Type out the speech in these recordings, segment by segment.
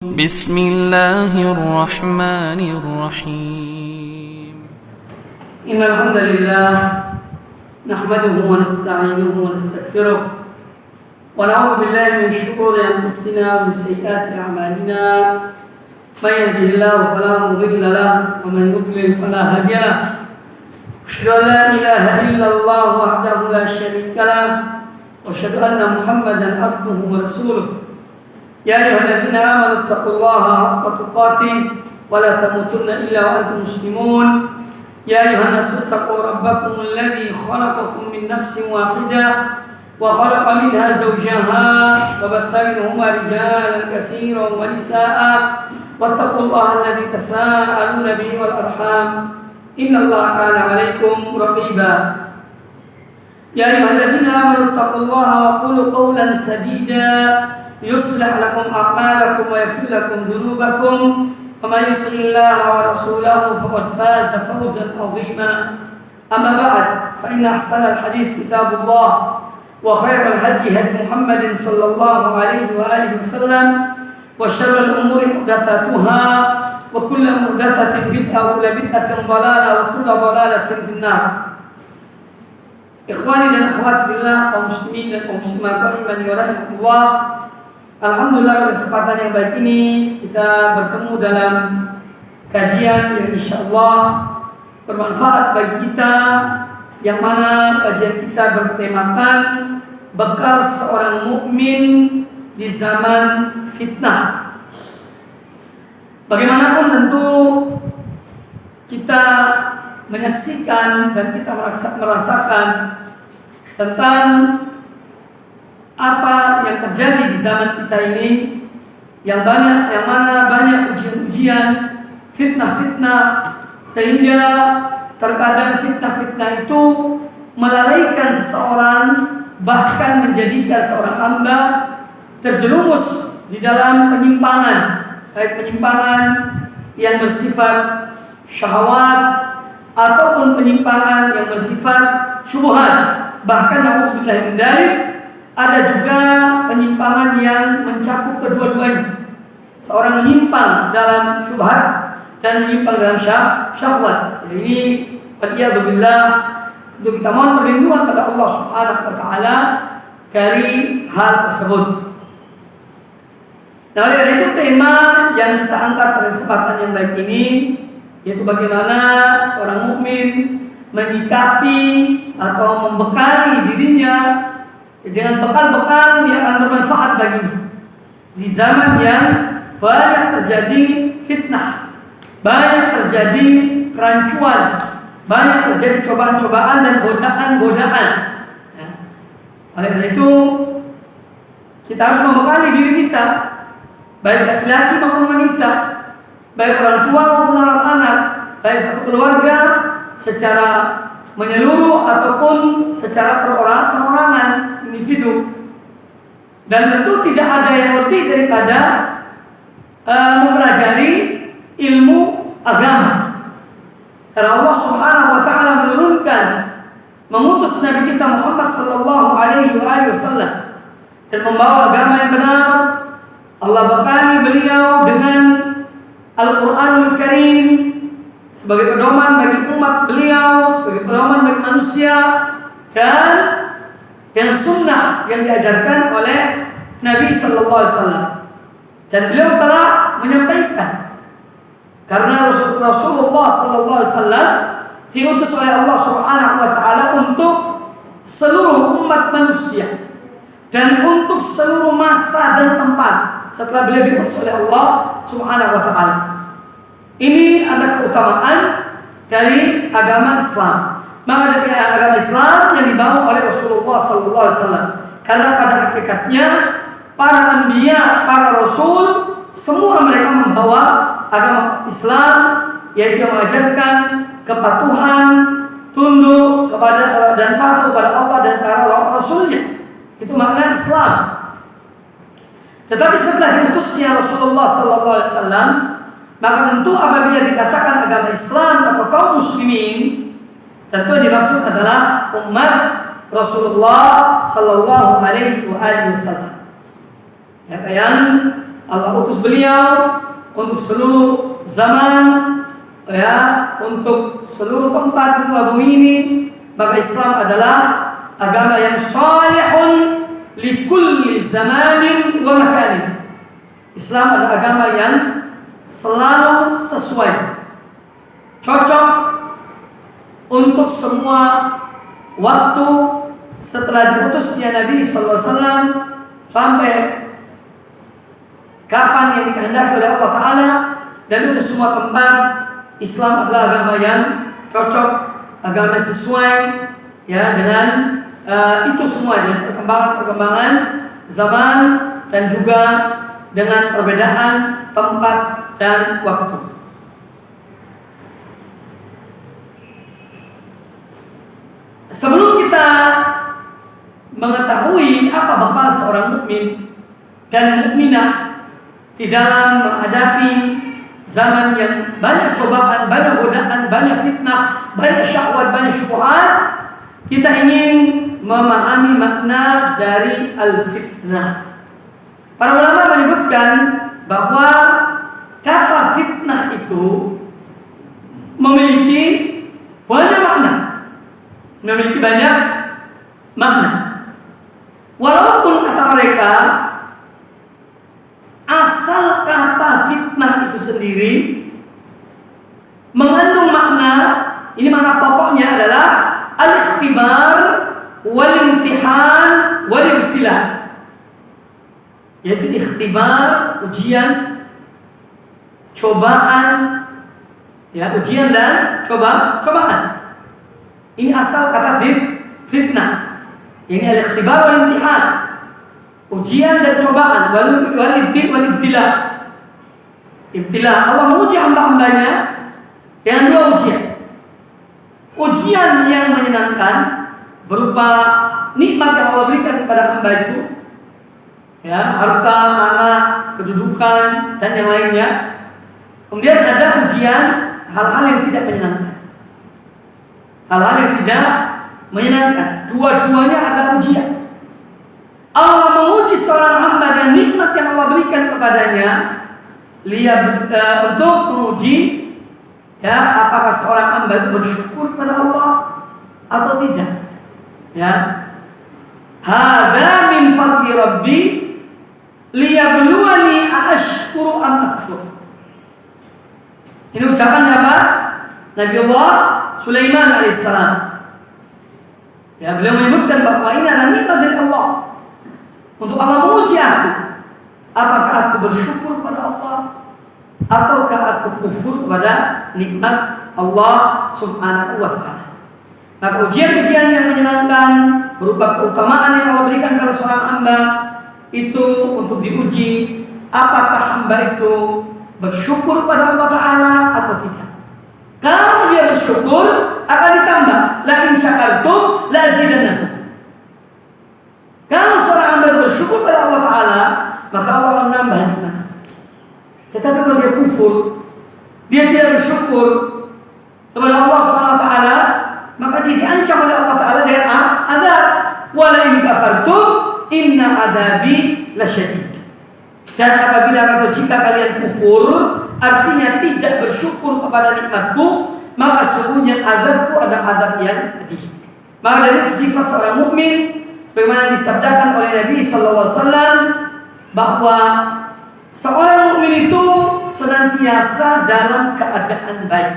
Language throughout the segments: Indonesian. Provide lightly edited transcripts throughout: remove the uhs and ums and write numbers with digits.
بسم الله الرحمن الرحيم إن الحمد لله نحمده ونستعينه ونستغفره ونعوذ بالله من شرور أنفسنا ومن سيئات أعمالنا من يهده الله فلا مضل له ومن يضلل فلا هادي له أشهد أن لا إله إلا الله وحده لا شريك له وأشهد أن محمدا عبده ورسوله يا أيها الذين آمنوا اتقوا الله حق تقاته ولا تموتن إلا وأنتم مسلمون يا أيها الناس اتقوا ربكم الذي خلقكم من نفس واحدة وخلق منها زوجها وبث منهما رجالا كثيرا ونساء واتقوا الله الذي تساءلون به والأرحام إن الله كان عليكم رقيبا يا أيها الذين آمنوا اتقوا الله وقولوا قولا سديدا يصلح لكم أعمالكم ويغفر لكم ذنوبكم ومن يطع الله ورسوله فقد فاز فوزا عظيما أما بعد فإن أحسن الحديث كتاب الله وخير الهدي هدي محمد صلى الله عليه وآله وسلم وشر الأمور محدثاتها وكل محدثة بدعة وكل بدعة ضلالة وكل ضلالة في النار. Ikhwani dan akhwat billah, kaum muslimin dan kaum muslimat rahimani wa rahimakumullah. Alhamdulillah, kesempatan yang baik ini kita bertemu dalam kajian yang insyaallah bermanfaat bagi kita, yang mana kajian kita bertemakan bekal seorang mukmin di zaman fitnah. Bagaimanapun tentu kita menyaksikan dan kita merasakan tentang apa yang terjadi di zaman kita ini, yang mana banyak ujian-ujian, fitnah-fitnah, sehingga terkadang fitnah-fitnah itu melalaikan seseorang, bahkan menjadikan seorang hamba terjerumus di dalam penyimpangan, baik penyimpangan yang bersifat syahwat ataupun penyimpangan yang bersifat syubhat. Bahkan na'udzubillah min dzalik, ada juga penyimpangan yang mencakup kedua-duanya. Seorang menyimpang dalam syubhat dan menyimpang dalam syahwat. Ini waliyadzubillah, untuk kita mohon perlindungan pada Allah Subhanahu wa taala dari hal tersebut. Nah, oleh karena itu tema yang kita angkat pada kesempatan yang baik ini yaitu bagaimana seorang mukmin menyikapi atau membekali dirinya dengan bekal-bekal yang akan bermanfaat baginya di zaman yang banyak terjadi fitnah, banyak terjadi kerancuan, banyak terjadi cobaan-cobaan dan godaan-godaan. Ya. Oleh karena itu kita harus membekali diri kita, baik laki-laki maupun wanita, baik orang tua maupun anak-anak, baik satu keluarga secara menyeluruh ataupun secara perorangan individu. Dan tentu tidak ada yang lebih daripada mempelajari ilmu agama. Karena Allah Subhanahu wa taala mengutus Nabi kita Muhammad sallallahu alaihi wasallam dan membawa agama yang benar. Allah bekali beliau dengan Al-Qur'anul Karim sebagai pedoman bagi umat beliau, sebagai pedoman bagi manusia, dan dengan sunnah yang diajarkan oleh Nabi sallallahu alaihi wasallam. Dan beliau telah menyampaikan, karena Rasulullah sallallahu alaihi wasallam diutus oleh Allah Subhanahu wa taala untuk seluruh umat manusia dan untuk seluruh masa dan tempat setelah beliau diutus oleh Allah Subhanahu wa taala. Ini adalah keutamaan dari agama Islam. Maka dari agama Islam yang dibawa oleh Rasulullah sallallahu alaihi wasallam. Karena pada hakikatnya para anbiya, para rasul, semua mereka membawa agama Islam, yaitu yang mengajarkan kepatuhan, tunduk kepada dan patuh kepada Allah dan para rasulnya. Itu makna Islam. Tetapi setelah diutusnya Rasulullah sallallahu alaihi wasallam, maka tentu apabila dikatakan agama Islam atau kaum muslimin, tentu yang dimaksud adalah umat Rasulullah sallallahu alaihi wasallam. Yang Allah utus beliau untuk seluruh zaman, ya, untuk seluruh tempat di muka bumi ini, maka Islam adalah agama yang salihun likulli zamanin wa makanin. Islam adalah agama yang selalu sesuai, cocok untuk semua waktu setelah diutusnya Nabi sallallahu alaihi wasallam sampai kapan yang dikehendaki oleh Allah Ta'ala, dan untuk semua tempat. Islam adalah agama yang cocok, agama sesuai, ya, dengan itu semua, dengan perkembangan zaman dan juga dengan perbedaan tempat dan waktu. Sebelum kita mengetahui apa bekal seorang mukmin dan mukminah di dalam menghadapi zaman yang banyak cobaan, banyak godaan, banyak fitnah, banyak syahwat, banyak syubhat, kita ingin memahami makna dari al-fitnah. Para ulama menyebutkan bahwa kata fitnah itu memiliki banyak makna. Walaupun kata mereka asal kata fitnah itu sendiri mengandung makna, ini makna pokoknya adalah al-ikhtibar wal imtihan wal ibtila, yaitu ikhtibar, ujian, cobaan, ya, ujian dan cobaan. Ini asal kata fitnah. Ini al-ikhtibar wal imtihan, ujian dan cobaan, wal ibtila. Ibtila, Allah menguji hamba-hambanya dengan dua ujian. Ujian yang menyenangkan berupa nikmat yang Allah berikan kepada hamba itu, ya, harta, anak, kedudukan, dan yang lainnya. Kemudian ada ujian hal-hal yang tidak menyenangkan. Hal-hal yang tidak menyenangkan. Dua-duanya ada ujian. Allah menguji seorang hamba dengan nikmat yang Allah berikan kepadanya, untuk menguji, ya, apakah seorang hamba itu bersyukur pada Allah atau tidak. Ya, hadza min fadli rabbi liyabluwani aashkuru am akfur. Ini ucapan siapa? Nabiullah Sulaiman alaihissalam. Ya, beliau menyebutkan bahwa ini adalah nikmat dari Allah untuk Allah menguji aku, apakah aku bersyukur pada Allah ataukah aku kufur kepada nikmat Allah Subhanahu wa ta'ala. Maka ujian-ujian yang menyenangkan berupa keutamaan yang Allah berikan kepada seorang hamba itu untuk diuji apakah hamba itu bersyukur pada Allah Ta'ala atau tidak. Kalau dia bersyukur akan ditambah, la in syakartum la azidannakum. Kalau seorang hamba bersyukur pada Allah Ta'ala, maka Allah akan menambah nikmat. Tetapi kalau dia kufur, dia tidak bersyukur kepada Allah Subhanahu wa ta'ala, maka dia diancam oleh Allah Ta'ala dengan adab. Wala in kafartum inna adabi lasyadid. Dan apabila atau jika kalian kufur, artinya tidak bersyukur kepada nikmatku, maka sesungguhnya azabku adalah azab yang pedih. Maka dari sifat seorang mukmin, sebagaimana disabdakan oleh Nabi sallallahu alaihi wasallam, bahwa seorang mukmin itu senantiasa dalam keadaan baik.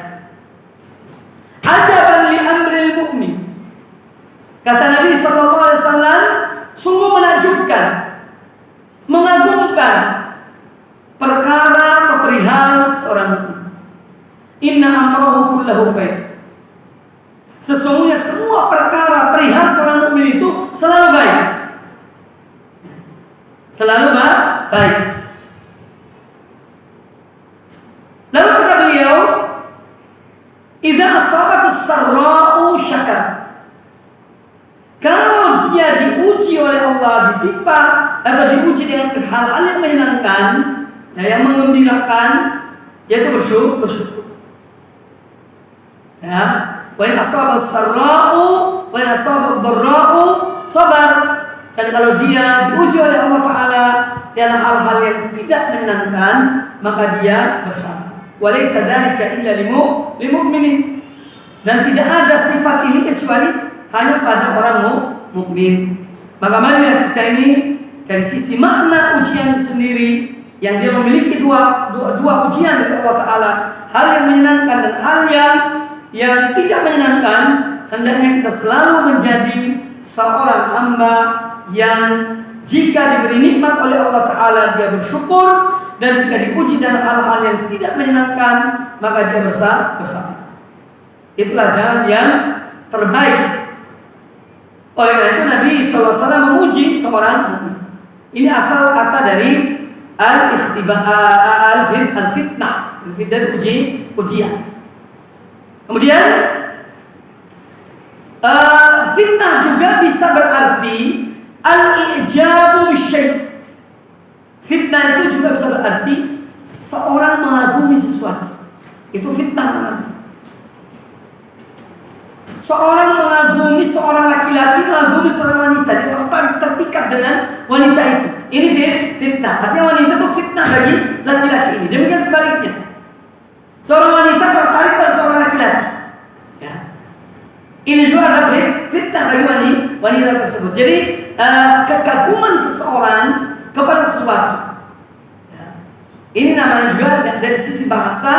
Ajaban li amril mukmin. Kata Nabi sallallahu alaihi wasallam, sungguh menakjubkan, mengagumkan perkara atau perihal seorang mukmin. Inna amrahu kullahu khair. Sesungguhnya semua perkara perihal seorang mukmin itu selalu baik. Selalu baik. Lalu kata beliau, idza asabatus sarra'u syakar. Kalau dia diuji oleh Allah, ditimpa atau diuji dengan hal-hal yang menyenangkan, yang menggembirakan, yaitu bersyukur. Ya, wa in asabatus sarra'u wa in asabatud dharra'u sabar. Dan kalau dia diuji oleh Allah Ta'ala dan hal-hal yang tidak menyenangkan, maka dia bersabar. Walaysa dzalika illa lil mu'minin. Dan tidak ada sifat ini kecuali hanya pada orang mukmin. Maka marilah kita ini dari sisi makna ujian itu sendiri, yang dia memiliki dua ujian dari Allah Ta'ala, hal yang menyenangkan dan hal yang tidak menyenangkan. Hendaknya kita selalu menjadi seorang hamba yang jika diberi nikmat oleh Allah Ta'ala dia bersyukur, dan jika diuji dengan hal-hal yang tidak menyenangkan maka dia bersabar. Itulah jalan yang terbaik. Oleh karena itu Nabi SAW memuji seorang mukmin. Ini asal kata dari al-fitnah. Al-fitnah itu ujian. Kemudian fitnah juga bisa berarti al-i'jabu bisyai'. Fitnah itu juga bisa berarti seorang mengagumi sesuatu. Itu fitnah namanya. Seorang mengagumi seorang laki-laki, mengagumi seorang wanita, dia terpikat dengan wanita itu. Ini fitnah. Artinya wanita itu fitnah bagi laki-laki ini. Demikian sebaliknya. Seorang wanita tertarik pada seorang laki-laki. Ya. Ini juga adalah fitnah bagi wanita tersebut. Jadi kekaguman seseorang kepada sesuatu. Ya. Ini namanya juga dari sisi bahasa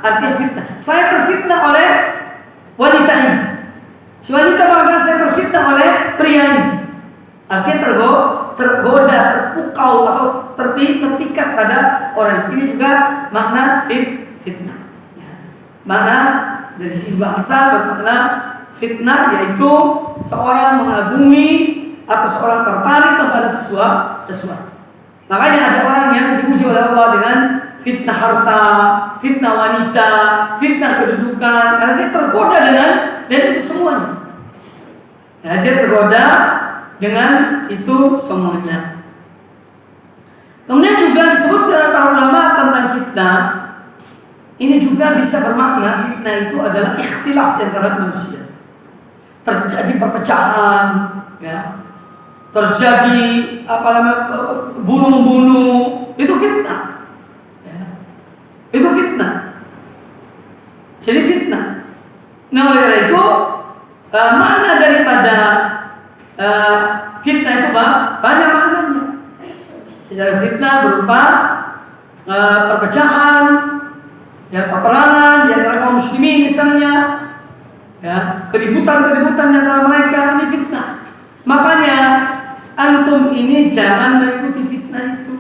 artinya fitnah. Saya terfitnah oleh wanita ini. Si wanita merasa saya terfitnah oleh pria ini. Artinya tergoda, terpukau atau terpikat pada orang. Ini juga makna fitnah. Ya. Makna dari sisi bahasa bermakna fitnah, yaitu seorang mengagumi atau seorang tertarik kepada sesuatu. Makanya ada orang yang diuji oleh Allah dengan fitnah harta, fitnah wanita, fitnah kedudukan, karena dia tergoda dengan itu semuanya. Ya, dia tergoda dengan itu semuanya. Kemudian juga disebutkan oleh para ulama tentang fitnah. Ini juga bisa bermakna fitnah itu adalah ikhtilaf di antara manusia. Terjadi perpecahan, ya. Terjadi bunuh-membunuh, itu fitnah. Ya. Itu fitnah. Jadi fitnah. Nah, oleh karena itu makna daripada fitnah itu banyak maknanya. Jadi fitnah berupa perpecahan, ya, peperangan di antara kaum muslimin misalnya, ya, keributan di antara mereka, ini fitnah. Makanya antum ini jangan mengikuti fitnah itu.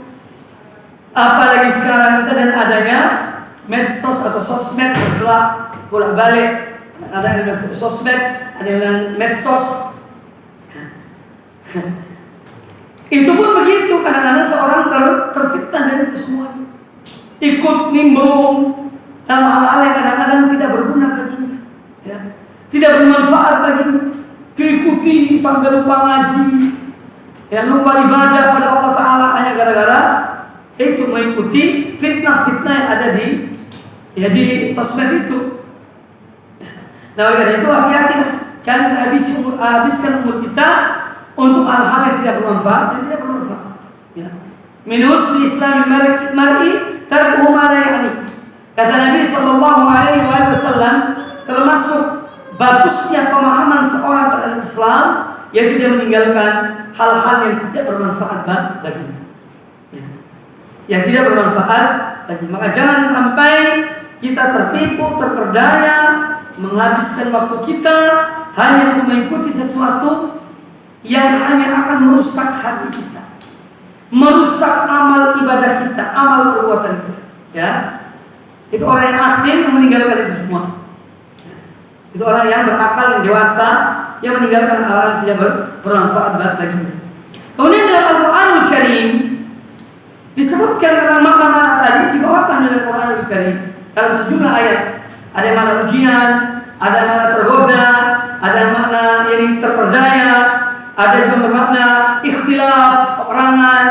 Apalagi sekarang kita dan adanya medsos atau sosmed, setelah bolak-balik ada yang sosmed, ada yang medsos. Itu pun begitu, kadang-kadang seorang terfitnah dari itu semuanya, ikut nimbrung dalam hal-hal yang kadang-kadang tidak berguna baginya, ya, tidak bermanfaat baginya, diikuti sampai lupa ngaji, ya, lupa ibadah pada Allah Ta'ala hanya gara-gara itu mengikuti fitnah-fitnah yang ada di sosmed itu. Nah, oleh karena itu hati-hatilah, jangan kita habiskan umur kita untuk hal-hal yang tidak bermanfaat, Ya. Min husni Islamil mar'i tarkuhu ma la ya'ni. Kata Nabi sallallahu alaihi wasallam, termasuk bagusnya pemahaman seorang terhadap Islam yaitu dia meninggalkan hal-hal yang tidak bermanfaat baginya. Ya. Yang tidak bermanfaat bagi. Maka jangan sampai kita tertipu, terperdaya, menghabiskan waktu kita hanya untuk mengikuti sesuatu yang hanya akan merusak hati kita, merusak amal ibadah kita, amal perbuatan kita. Ya, itu orang yang akil yang meninggalkan itu semua. Itu orang yang berakal, yang dewasa, yang meninggalkan hal-hal yang tidak bermanfaat baginya. Kemudian dalam Al-Quranul Karim disebutkan tentang makna-makna tadi dibawakan dalam Al-Quranul Karim dalam sejumlah ayat. Ada yang makna ujian, ada yang makna tergoda, ada yang makna yang terperdaya, ada juga bermakna ikhtilaf, peperangan.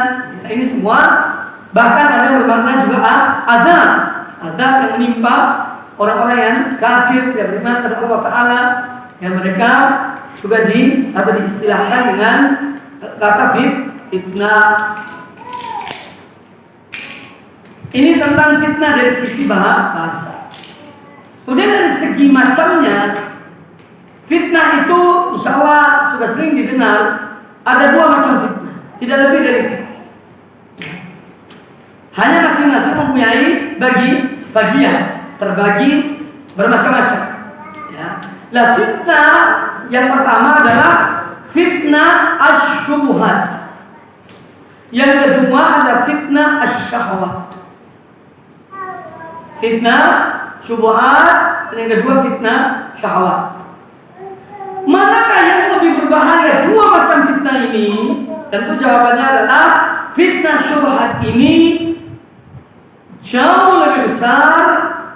Nah, ini semua bahkan ada yang bermakna juga azab yang menimpa orang-orang yang kafir, tidak beriman kepada Allah Ta'ala, yang mereka juga diistilahkan dengan kata fitnah. Ini tentang fitnah dari sisi bahasa. Kemudian dari segi macamnya, fitnah itu insya Allah sudah sering didengar. Ada 2 macam fitnah, tidak lebih dari itu. Hanya masing-masing mempunyai bagian, terbagi bermacam-macam. Ya. Nah, fitnah yang pertama adalah fitnah asy-syubhat. Yang kedua ada fitnah asy-syahwat. Fitnah syubhat, yang kedua fitnah syahwat. Manakah yang lebih berbahaya 2 macam fitnah ini? Tentu jawabannya adalah fitnah syubhat ini jauh lebih besar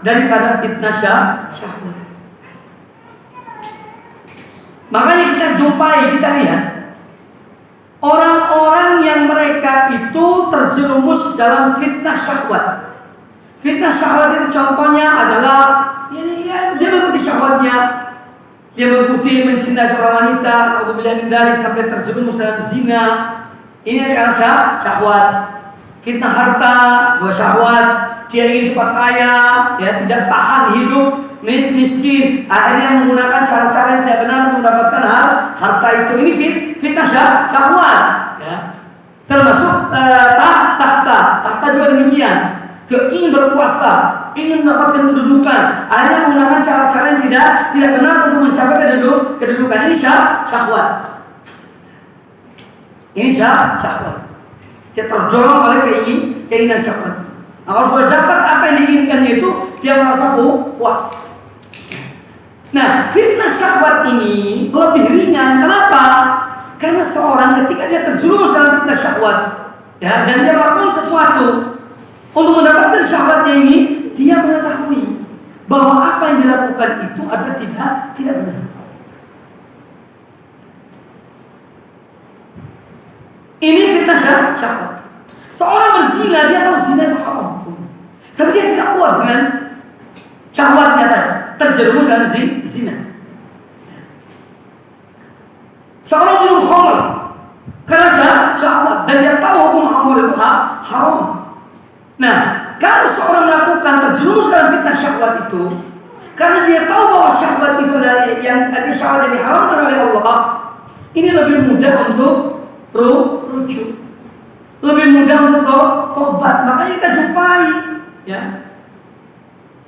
daripada fitnah syahwat. Makanya kita jumpai, kita lihat orang-orang yang mereka itu terjerumus dalam fitnah syahwat. Fitnah syahwat itu contohnya adalah dia mengikuti syahwatnya, dia mengikuti mencintai seorang wanita, apabila mendarik sampai terjerumus dalam zina. Ini karena syahwat. Fitnah harta, dua syahwat. Dia ingin cepat kaya, ya tidak tahan hidup miskin, akhirnya menggunakan cara-cara yang tidak benar untuk mendapatkan harta itu. Ini fitnah syahwat, ya. Termasuk tahta juga demikian. Ingin berkuasa, ingin mendapatkan kedudukan, akhirnya menggunakan cara-cara yang tidak benar untuk mencapai kedudukan. Ini syahwat. Ini syahwat. Dia terdorong oleh keinginan syahwat. Nah, kalau sudah dapat apa yang diinginkannya itu, dia merasa puas. Nah, fitnah syahwat ini lebih ringan. Kenapa? Karena seorang ketika dia terjerumus dalam fitnah syahwat, ya, dan dia melakukan sesuatu untuk mendapatkan syahwatnya ini, dia mengetahui bahwa apa yang dilakukan itu adalah tidak benar. Ini fitnah syahwat. Seorang berzina, dia tahu zina itu haram, tapi dia tidak kuat dengan syahwatnya tadi, terjerumus dalam zina. Seorang minum khamr karena syahwat, dan dia tahu hukum khamr itu haram. Nah, kalau seorang melakukan terjerumus dalam fitnah syahwat itu, karena dia tahu bahwa syahwat itu adalah syahwat yang diharamkan oleh Allah, ini lebih mudah untuk rujuk, lebih mudah untuk tobat. Makanya kita jumpai, ya,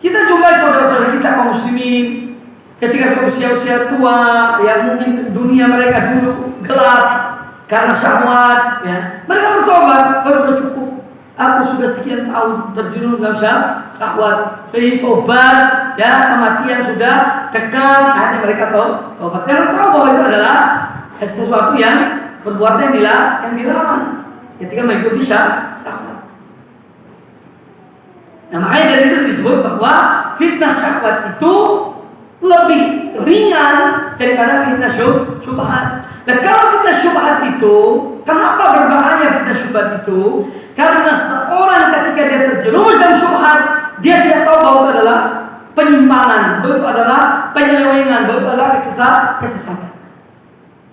kita jumpai saudara-saudara kita kaum muslimin ketika usia-usia tua, ya mungkin dunia mereka dulu gelap karena syahwat, ya, mereka bertobat, baru cukup. Aku sudah sekian tahun terjerumus dalam syahwat, jadi tobat, ya, kematian sudah dekat, akhirnya mereka tobat karena tahu bahwa itu adalah sesuatu yang perbuatan yang dilarang ketika mengikuti syahwat. Nah, makanya dari itu disebut bahwa fitnah syahwat itu lebih ringan daripada fitnah syubhat. Dan kalau fitnah syubhat itu, kenapa berbahaya fitnah syubhat itu? Karena seorang ketika dia terjerumus dalam syubhat, dia tidak tahu bahwa itu adalah penyimpangan, bahwa itu adalah penyelewengan, bahwa itu adalah kesesatan.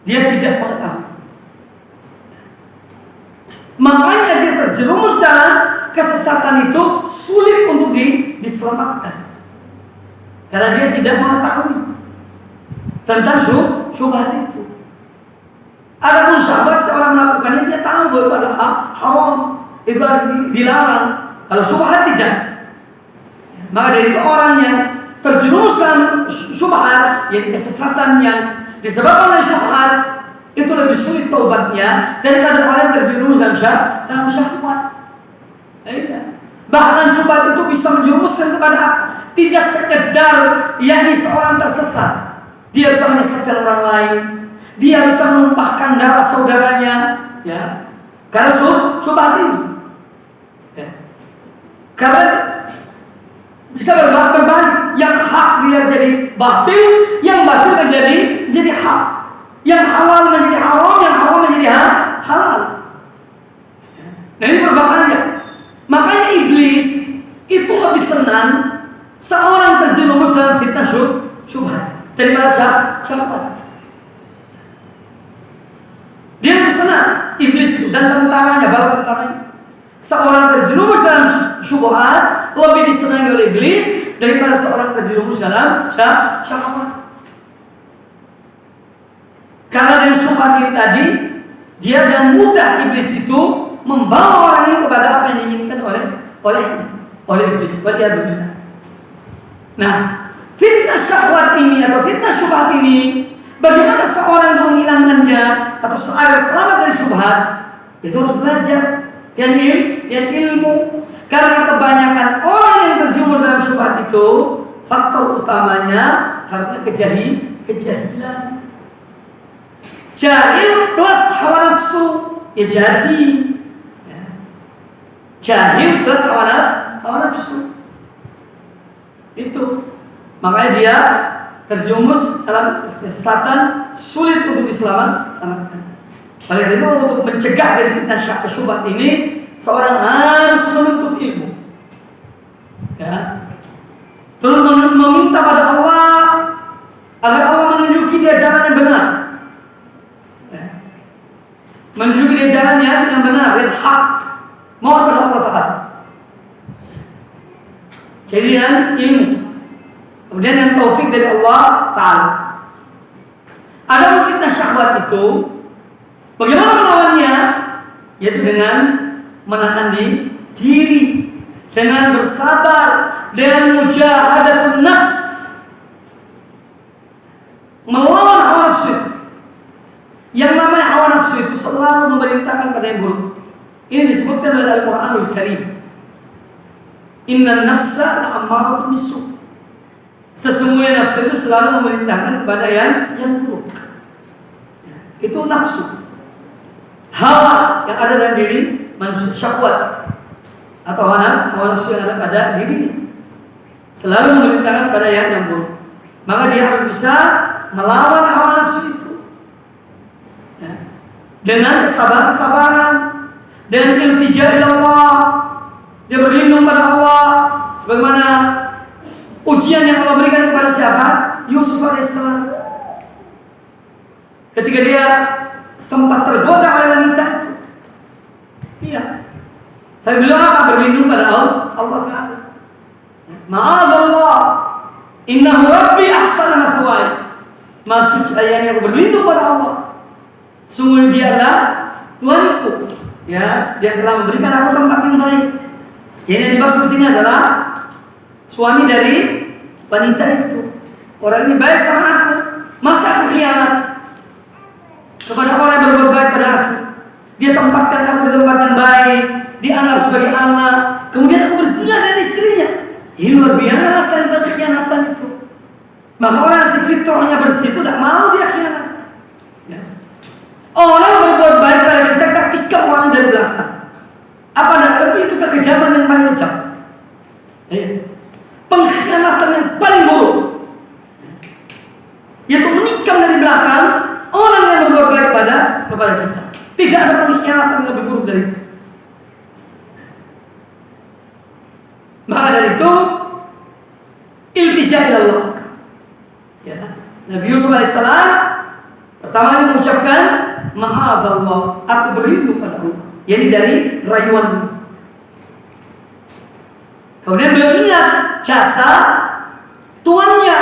Dia tidak mengetahui. Makanya dia terjerumus dalam kesesatan itu sulit untuk diselamatkan. Karena dia tidak mengetahui tentang syubhat itu. Adapun syahwat, seorang melakukannya dia tahu bahwa itu adalah haram, itu dilarang. Kalau syubhat tidak. Maka dari itu orang yang terjerumus dalam syubhat, yaitu kesesatan yang disebabkan oleh syubhat, itu lebih sulit taubatnya daripada orang yang terjerumus dalam syahwat. Bahkan syubhat itu bisa menjerumuskan kepada tidak sekedar yakni seorang tersesat, dia bisa menyesatkan orang lain, dia bisa menumpahkan darah saudaranya, ya, karena syubhat ini, ya. Karena bisa berbalik, yang hak dia jadi batil, yang batil menjadi hak, yang halal menjadi haram, yang haram menjadi halal. Nah, ini berbahaya. Makanya iblis itu lebih senang seorang terjerumus dalam fitnah syubhat daripada syahwat. Dia lebih senang iblis itu dan tentaranya, bala tentaranya. seorang terjerumus dalam syubhat lebih disenangi oleh iblis daripada seorang terjerumus dalam syahwat. Karena dengan syubhat ini tadi, dia dengan mudah iblis itu membawa orang ini kepada apa yang diinginkan oleh iblis. Waliyadzubillah. Nah, fitnah syahwat ini atau fitnah syubhat ini, bagaimana seorang itu menghilangkannya atau agar selamat dari syubhat? Itu harus belajar dan ilmu. Karena kebanyakan orang yang terjerumus dalam syubhat itu, faktor utamanya karena kejahilan. Jahil plus hawa nafsu, ya jadi. Jahil plus hawa nafsu. Itu. Makanya dia terjerumus dalam kesesatan, sulit untuk diselamatkan. Oleh itu, untuk mencegah dari fitnah syubhat ini, seorang harus menuntut ilmu. Ya. Terus meminta pada Allah agar Allah menunjuki dia jalan yang benar. Ya. Menunjuki dia jalan yang benar, yang hak. Mohon pada Allah Ta'ala. Jadi yang ilmu. Kemudian yang taufik dari Allah Ta'ala. Ada fitnah syahwat itu, bagaimana melawannya? Yaitu dengan menahan diri, dengan bersabar, dengan mujahadatun nafs, melawan hawa nafsu itu. Yang namanya hawa nafsu itu selalu memerintahkan pada yang buruk. Ini disebutkan oleh Al-Quranul Karim. Inna nafsa la'ammaratun bisu'. Sesungguhnya nafsu itu selalu memerintahkan kepada yang buruk. Itu nafsu, hawa yang ada dalam diri manusia, syahwat atau hawa nafsu yang ada pada diri, selalu memerintahkan kepada yang buruk. Maka dia harus bisa melawan hawa nafsu itu dengan kesabaran, dengan iltija ila Allah. Dia berlindung pada Allah, sebagaimana ujian yang Allah berikan kepada siapa? Yusuf alaihissalam. Ketika dia sempat tergoda oleh wanita itu. Iya. Tapi beliau apa? Berlindung pada Allah Ta'ala. Ma'adzallah, innahu rabbi ahsana mathwaya. Maksud ayatnya, aku berlindung pada Allah. Sungguh dialah Tuhanku. Ya, dia telah memberikan aku tempat yang baik. Jadi yang dimaksud sini adalah suami dari wanita itu. Orang ini baik sama aku, masa aku khianat kepada orang yang berbuat baik pada aku? Dia tempatkan aku di tempat yang baik, dianggap sebagai anak, kemudian aku berzina dengan istrinya. Ini luar biasa ibadah khianatan itu. Maka orang yang fitrahnya bersih itu tidak mau dia khianat. Ya. Orang berbuat baik pada kita tikam orang dari belakang. Apa dan itu kekejaman yang paling kejam. Pengkhianatan yang paling buruk, yaitu menikam dari belakang orang yang berbuat baik kepada kita. Tidak ada pengkhianatan yang lebih buruk dari itu. Maka dari itu iltija ila Allah. Ya. Nabi Yusuf alaihissalam pertama kali mengucapkan ma'adzallah, aku berlindung pada Allah. Jadi dari rayuan. Kemudian beliau ingat jasa tuannya,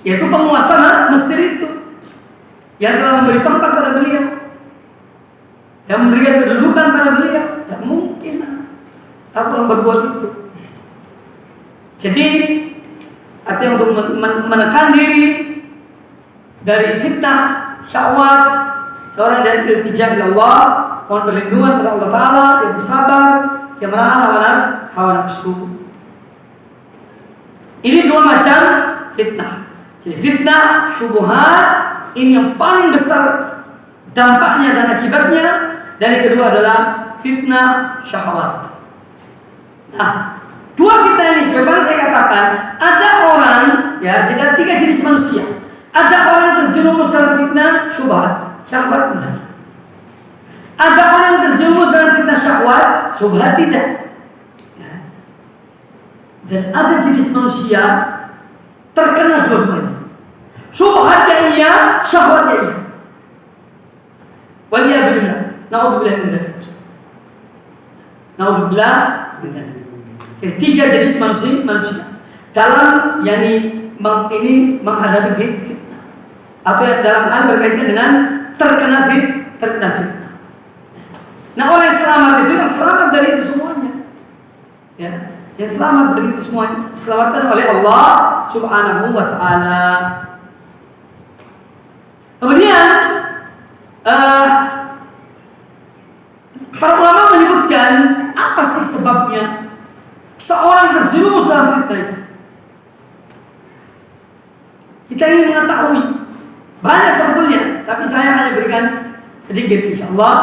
yaitu penguasa Mesir itu, yang telah memberi tempat pada beliau, yang memberikan kedudukan pada beliau. Tak mungkin aku yang berbuat itu. Jadi artinya untuk menekan diri dari fitnah syahwat, seorang dari iltija ila Allah, mohon perlindungan kepada Allah Ta'ala, dia bersabar, dia menahan hawa nafsu. Ini dua macam fitnah. Jadi fitnah syubhat ini yang paling besar dampaknya dan akibatnya, dan yang kedua adalah fitnah syahwat. Nah, dua fitnah ini sebagaimana saya katakan, ada orang ya, jadi tiga jenis manusia. Ada orang yang terjerumus dalam fitnah syubhat, syahwat benar. Ada orang yang terjerumus dalam fitnah syahwat, syubhat tidak. Ya. Dan ada jenis manusia terkena dua-duanya. Syubhatnya iya, syahwatnya iya. Waliyadzubillah, na'udzubillah min dzalik. Naudzubillah. Jadi 3 jenis manusia dalam ini menghadapi fitnah atau dalam hal berkaitan dengan terkena fitnah. Nah, orang yang selamat itu yang selamat dari itu semuanya. Ya, yang selamat dari itu semuanya diselamatkan oleh Allah Subhanahu wa taala. Kemudian para ulama menyebutkan apa sih sebabnya seorang terjerumus dalam fitnah itu. Kita ingin mengetahui banyak sebetulnya, tapi saya hanya berikan sedikit insyaallah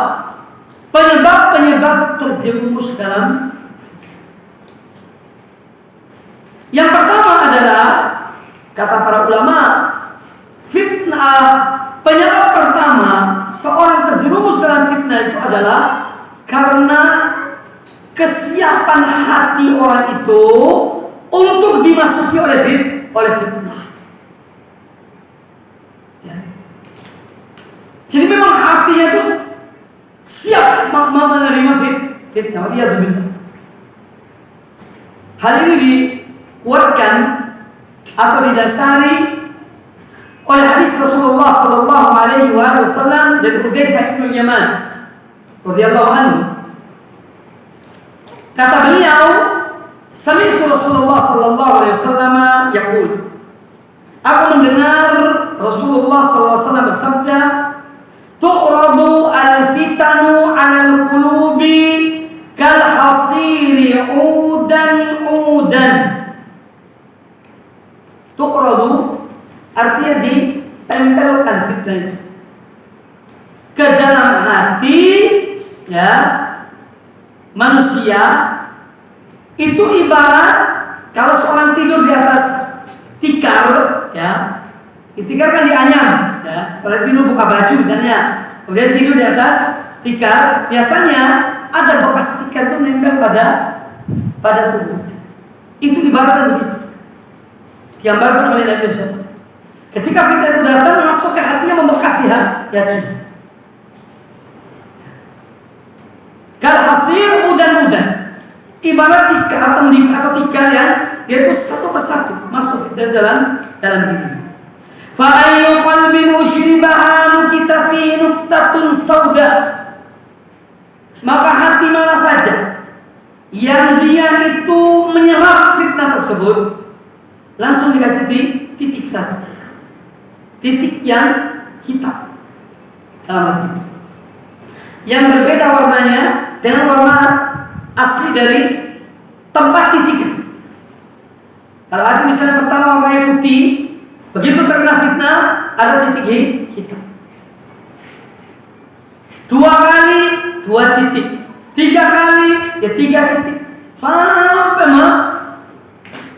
penyebab terjerumus dalam. Yang pertama adalah kata para ulama, fitnah, penyebab pertama seorang terjerumus dalam fitnah itu adalah karena kesiapan hati orang itu untuk dimasuki oleh fitnah. Ya. Jadi memang hatinya itu siap menerima fitnah. Hal ini dikuatkan atau didasari oleh hadis Rasulullah sallallahu alaihi wasallam dari Hudzaifah bin Yaman radhiyallahu anhu. Kata beliau, sami'tu Rasulullah sallallahu alaihi wasallam yaqul. Aku mendengar Rasulullah sallallahu alaihi wasallam bersabda, tu'radu al-fitanu 'alal qulubi kal hasiri 'udan. Tu'radu artinya ditempelkan fitnah itu ke dalam hati, ya, manusia. Itu ibarat kalau seorang tidur di atas tikar, ya, tikar kan dianyam, ya. Kalau tidur buka baju misalnya, kemudian tidur di atas tikar, biasanya ada bekas tikar itu menempel pada tubuh. Itu ibaratnya begitu. Digambarkan oleh Nabi SAW. Ketika fitnah itu datang, masuk ke hatinya, membekas di hati. Kal hasir udan. Ibarat tikar atau tikar yang dia itu satu persatu masuk ke dalam diri. Fa ayyu qalbin ushribaha nukita fi nuktatun sauda. Maka hati mana saja yang dia itu menyerap fitnah tersebut, langsung dikasih titik satu, titik yang hitam dalam hati itu, yang berbeda warnanya dengan warna asli dari tempat titik itu. Kalau hati misalnya pertama warnanya putih, begitu terkena fitnah ada titik hitam. 2 kali 2 titik, 3 kali ya 3 titik, sampai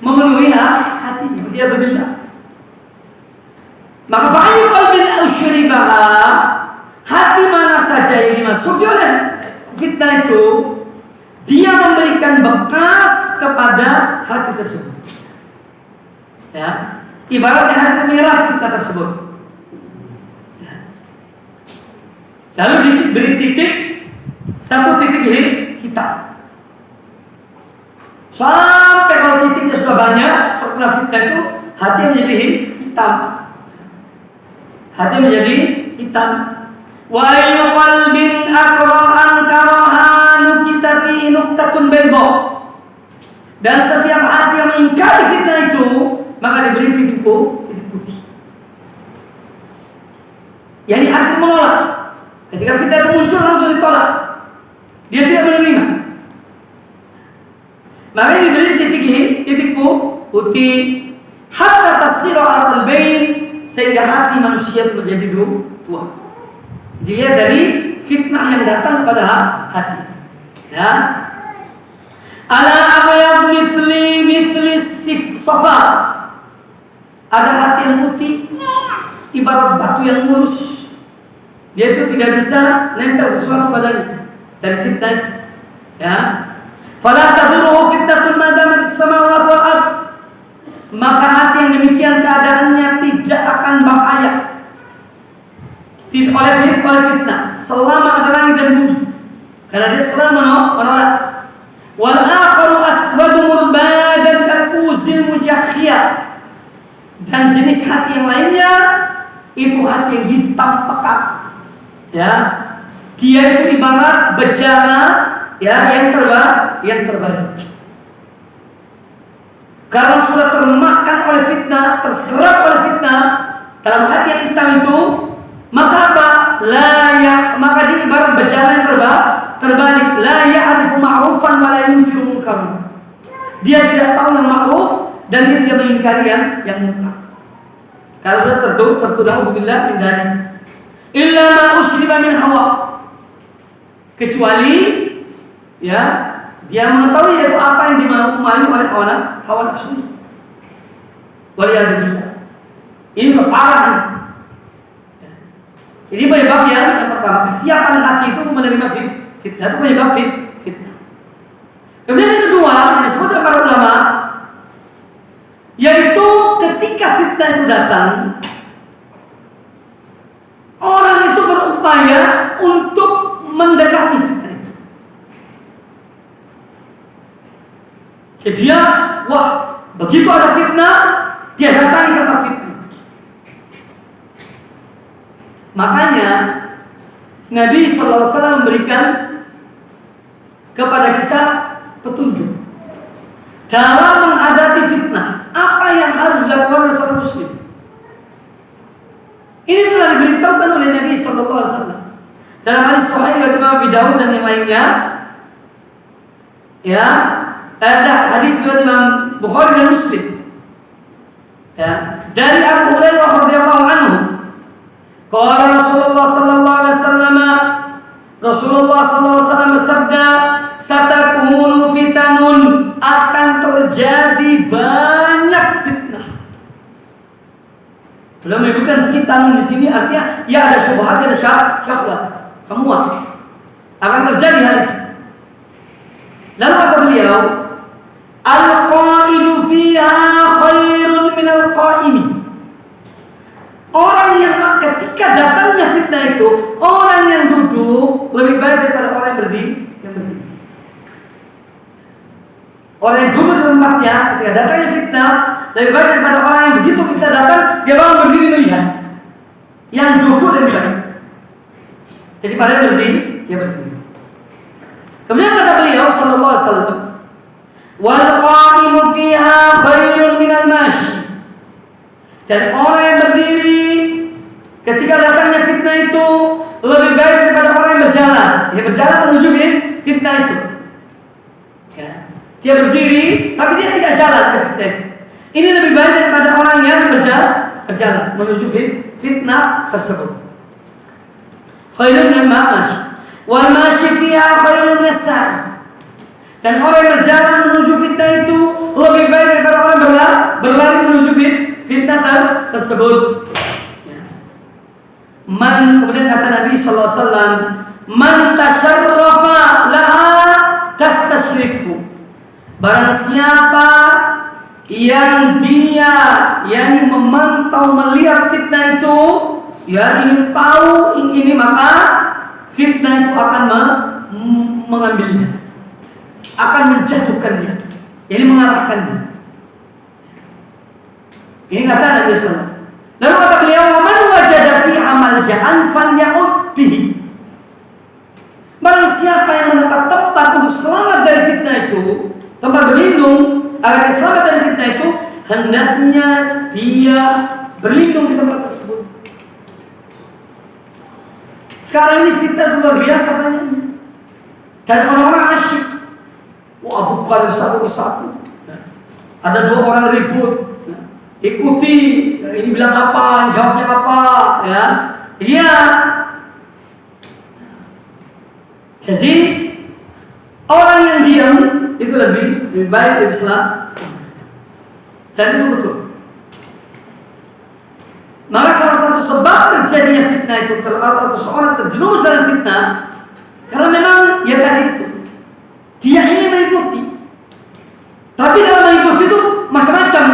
memenuhi hatinya. Alhamdulillah. Maka fa'ayu qalbin ushribaha, hati mana saja yang dimasuki oleh fitnah itu, dia memberikan bekas kepada hati tersebut. Ya, ibaratnya hati menyerap fitnah tersebut. Ya. Lalu diberi titik, satu titik hitam. Sampai kalau titiknya sudah banyak terkena fitnah itu, hati menjadi hitam. Hati menjadi hitam. Wa ayyu qalbin aqra'an karahan kita fi nuqtatun bayda. Dan setiap hati yang mengingkari fitnah itu, maka diberi titik putih. Yani hati menolak. Ketika fitnah itu muncul langsung ditolak. Dia tidak menerima. Maka diberi titik putih. Hatta tasira al-qalbain, sehingga hati manusia itu menjadi 2. Dilihat dari fitnah yang datang kepada hati. Ya. Ala abyad mithli safa. Ada hati yang putih, ibarat batu yang mulus. Dia itu tidak bisa nempel sesuatu padanya dari fitnah itu. Ya. Fala tadurruhu fitnatun ma damat as-samawati wal ard. Maka hati yang demikian keadaannya tidak akan bahaya oleh fitnah selama ada langit dan bumi, karena dia selalu menolak Dan jenis hati yang lainnya itu hati yang hitam pekat. Ya, dia itu ibarat bejana ya yang terbalik. Karena sudah termakan oleh fitnah, terserap oleh fitnah dalam hati yang hitam itu, maka apa? Maka dia ibarat bejana yang terbalik. La ya'rifu ma'rufan wa la yunkiru munkaran. Dia tidak tahu yang ma'ruf dan dia tidak mengingkari yang munkar. Kalau sudah tertuduh billah min dzalik. Illa ma usriba min hawa. Kecuali ya dia mengetahui itu apa yang dimaukan oleh hawa nafsu. Waliyadzubillah. Ini berparah. Ini penyebab yang pertama, kesiapan hati itu untuk menerima fitnah itu penyebab fitnah. Kemudian yang kedua yang disebut oleh para ulama, yaitu ketika fitnah itu datang, orang itu berupaya untuk mendekati fitnah itu. Jadi dia, begitu ada fitnah, dia datangi tempat fitnah. Makanya Nabi SAW memberikan kepada kita petunjuk dalam menghadapi fitnah. Apa yang harus dilakukan oleh seorang muslim? Ini telah diberitahukan oleh Nabi SAW dalam hadis sahih dari Imam Abi Daud dan yang lainnya. Ya, ada hadis dari Imam Bukhari dan Muslim. Ya, dari Abu Hurairah radhiyallahu anhu. Qala Rasulullah sallallahu alaihi wasallam, Rasulullah sallallahu alaihi wasallam bersabda, "Satakunu fitanun, akan terjadi banyak fitnah." Beliau menyebutkan fitan di sini artinya ya ada syubhat, ada syahwat, semua akan terjadi hal itu. Lalu kata beliau, "Al-qa'idu fiha khairun minal qa'imi." Orang yang ketika datangnya fitnah itu, orang yang duduk lebih baik daripada orang yang berdiri. Orang yang duduk di tempatnya ketika datangnya fitnah lebih baik daripada orang yang begitu kita datang dia baru berdiri melihat. Yang duduk lebih baik. Jadi pada yang berdiri, dia berdiri. Kemudian kata beliau sallallahu alaihi wasallam, "Wal qa'imu fiha khairun minal mashi." Dan orang yang berdiri ketika datangnya fitnah itu lebih baik daripada orang yang berjalan. Dia berjalan menuju fitnah itu. Ya. Dia berdiri, tapi dia tidak jalan ke fitnah itu. Ini lebih baik daripada orang yang berjalan menuju fitnah tersebut. Khairun minal mashi wal mashi fiha khairun minas sa'i. Dan orang yang berjalan menuju fitnah itu lebih baik daripada orang berlari menuju fitnah tersebut. Kemudian kata Nabi sallallahu alaihi wasallam, "Man tasharrafa laha tastashrifu." Barang siapa yang dia memantau melihat fitnah itu, ya ingin tahu ini, maka fitnah itu akan mengambilnya, akan menjatuhkan dia, ini mengarahkan dia. Ini kata Nabi SAW. Lalu kata beliau, "Man wajada fiha malja'an falya'ud bihi." Barang siapa yang mendapat tempat untuk selamat dari fitnah itu, tempat berlindung agar dia selamat dari fitnah itu, hendaknya dia berlindung di tempat tersebut. Sekarang ini fitnah itu luar biasa banyaknya. Dan orang-orang asyik, bukan satu persatu. Ada 2 orang ribut. Ikuti, ini bilang apa, jawabnya apa, ya. Iya. Jadi orang yang diam itu lebih baik, lebih selamat. Dan itu betul. Maka salah satu sebab terjadinya fitnah itu atau seorang terjerumus dalam fitnah karena memang ya tadi itu dia ingin mengikuti. Tapi dalam mengikuti itu macam-macam.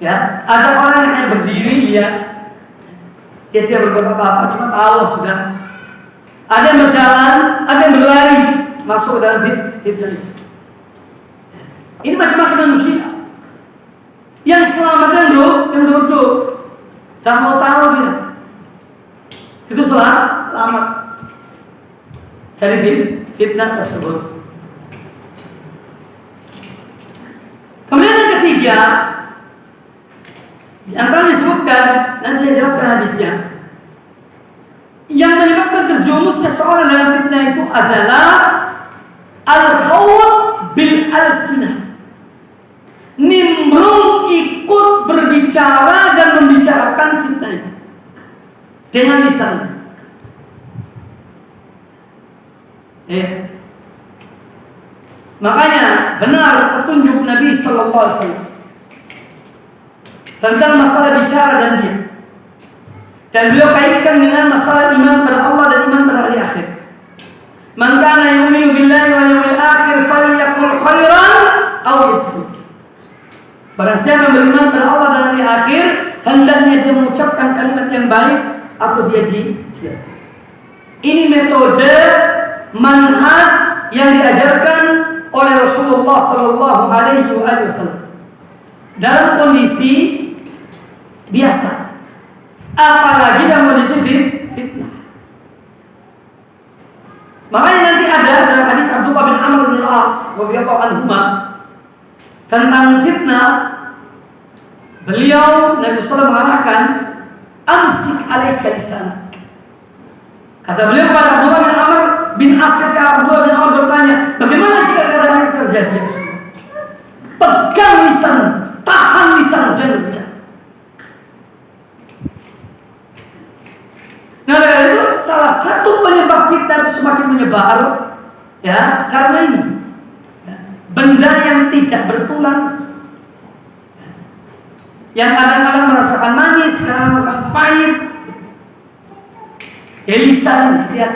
Ya, ada orang yang hanya berdiri lihat, dia tidak berbuat apa-apa, cuma tahu sudah. Ada yang berjalan, ada yang berlari masuk dalam fitnah itu. Ini macam-macam manusia. Yang selamat yang duduk. Tak mau tahu dia. Itu selamat dari fitnah tersebut. Kemudian yang ketiga, di antara disebutkan, nanti saya jelaskan hadisnya. Yang menyebabkan terjumusnya seorang dalam fitnah itu adalah al-khawd bil alsinah. Nimbrung ikut berbicara dan membicarakan fitnah itu dengan lisan. Makanya benar petunjuk Nabi Sallallahu Alaihi Wasallam tentang masalah bicara dan diam. Dan beliau kaitkan dengan masalah iman pada Allah dan iman pada hari akhir. Man kana yu'minu billahi wal yawmil akhir falyaqul khairan aw yasmut. Barang siapa yang beriman pada Allah dan hari akhir, hendaknya dia mengucapkan kalimat yang baik atau dia diam. Ini metode manhaj yang diajarkan oleh Rasulullah Sallallahu Alaihi Wasallam dalam kondisi biasa, apalagi dalam kondisi fitnah. Makanya nanti ada dalam hadis Abdullah bin Amr bin Al-As radhiyallahu anhuma tentang fitnah, beliau Nabi SAW mengarahkan amsik alaika lisanak. Kata beliau kepada Abdullah bin Amr bin As, ketika Abdullah bin Amr bertanya, bagaimana jika keadaan itu terjadi? Pegang lisan, tahan lisan, jangan berbicara. Nah, itu salah satu penyebab fitnah itu semakin menyebar, ya, karena ini benda yang tidak bertulang, yang kadang-kadang merasakan manis, kadang merasakan pahit. Ya, lisan, lihat.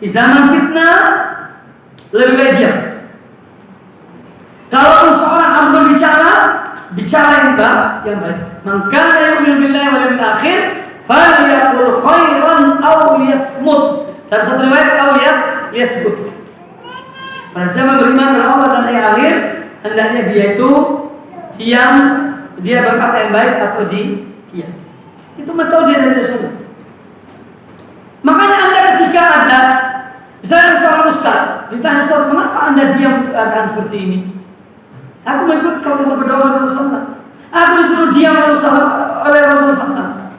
Di zaman fitnah lebih baik diam. Kalau seorang harus berbicara, bicara yang baik. Man kana yu'minu billahi wal yawmil akhir falyaqul khairan aw yasmut. Dalam satu riwayat aw yasmut. Pada siapa beriman kepada Allah dan hari akhir, hendaknya dia itu diam, dia berkata yang baik atau diam. Itu metode dari Rasulullah. Makanya Anda ketika ada, misalnya seorang ustaz ditanya, Ustaz, mengapa Anda diam keadaan seperti ini? Aku mengikuti salah satu pedoman Rasulullah. Aku disuruh diam oleh Rasulullah.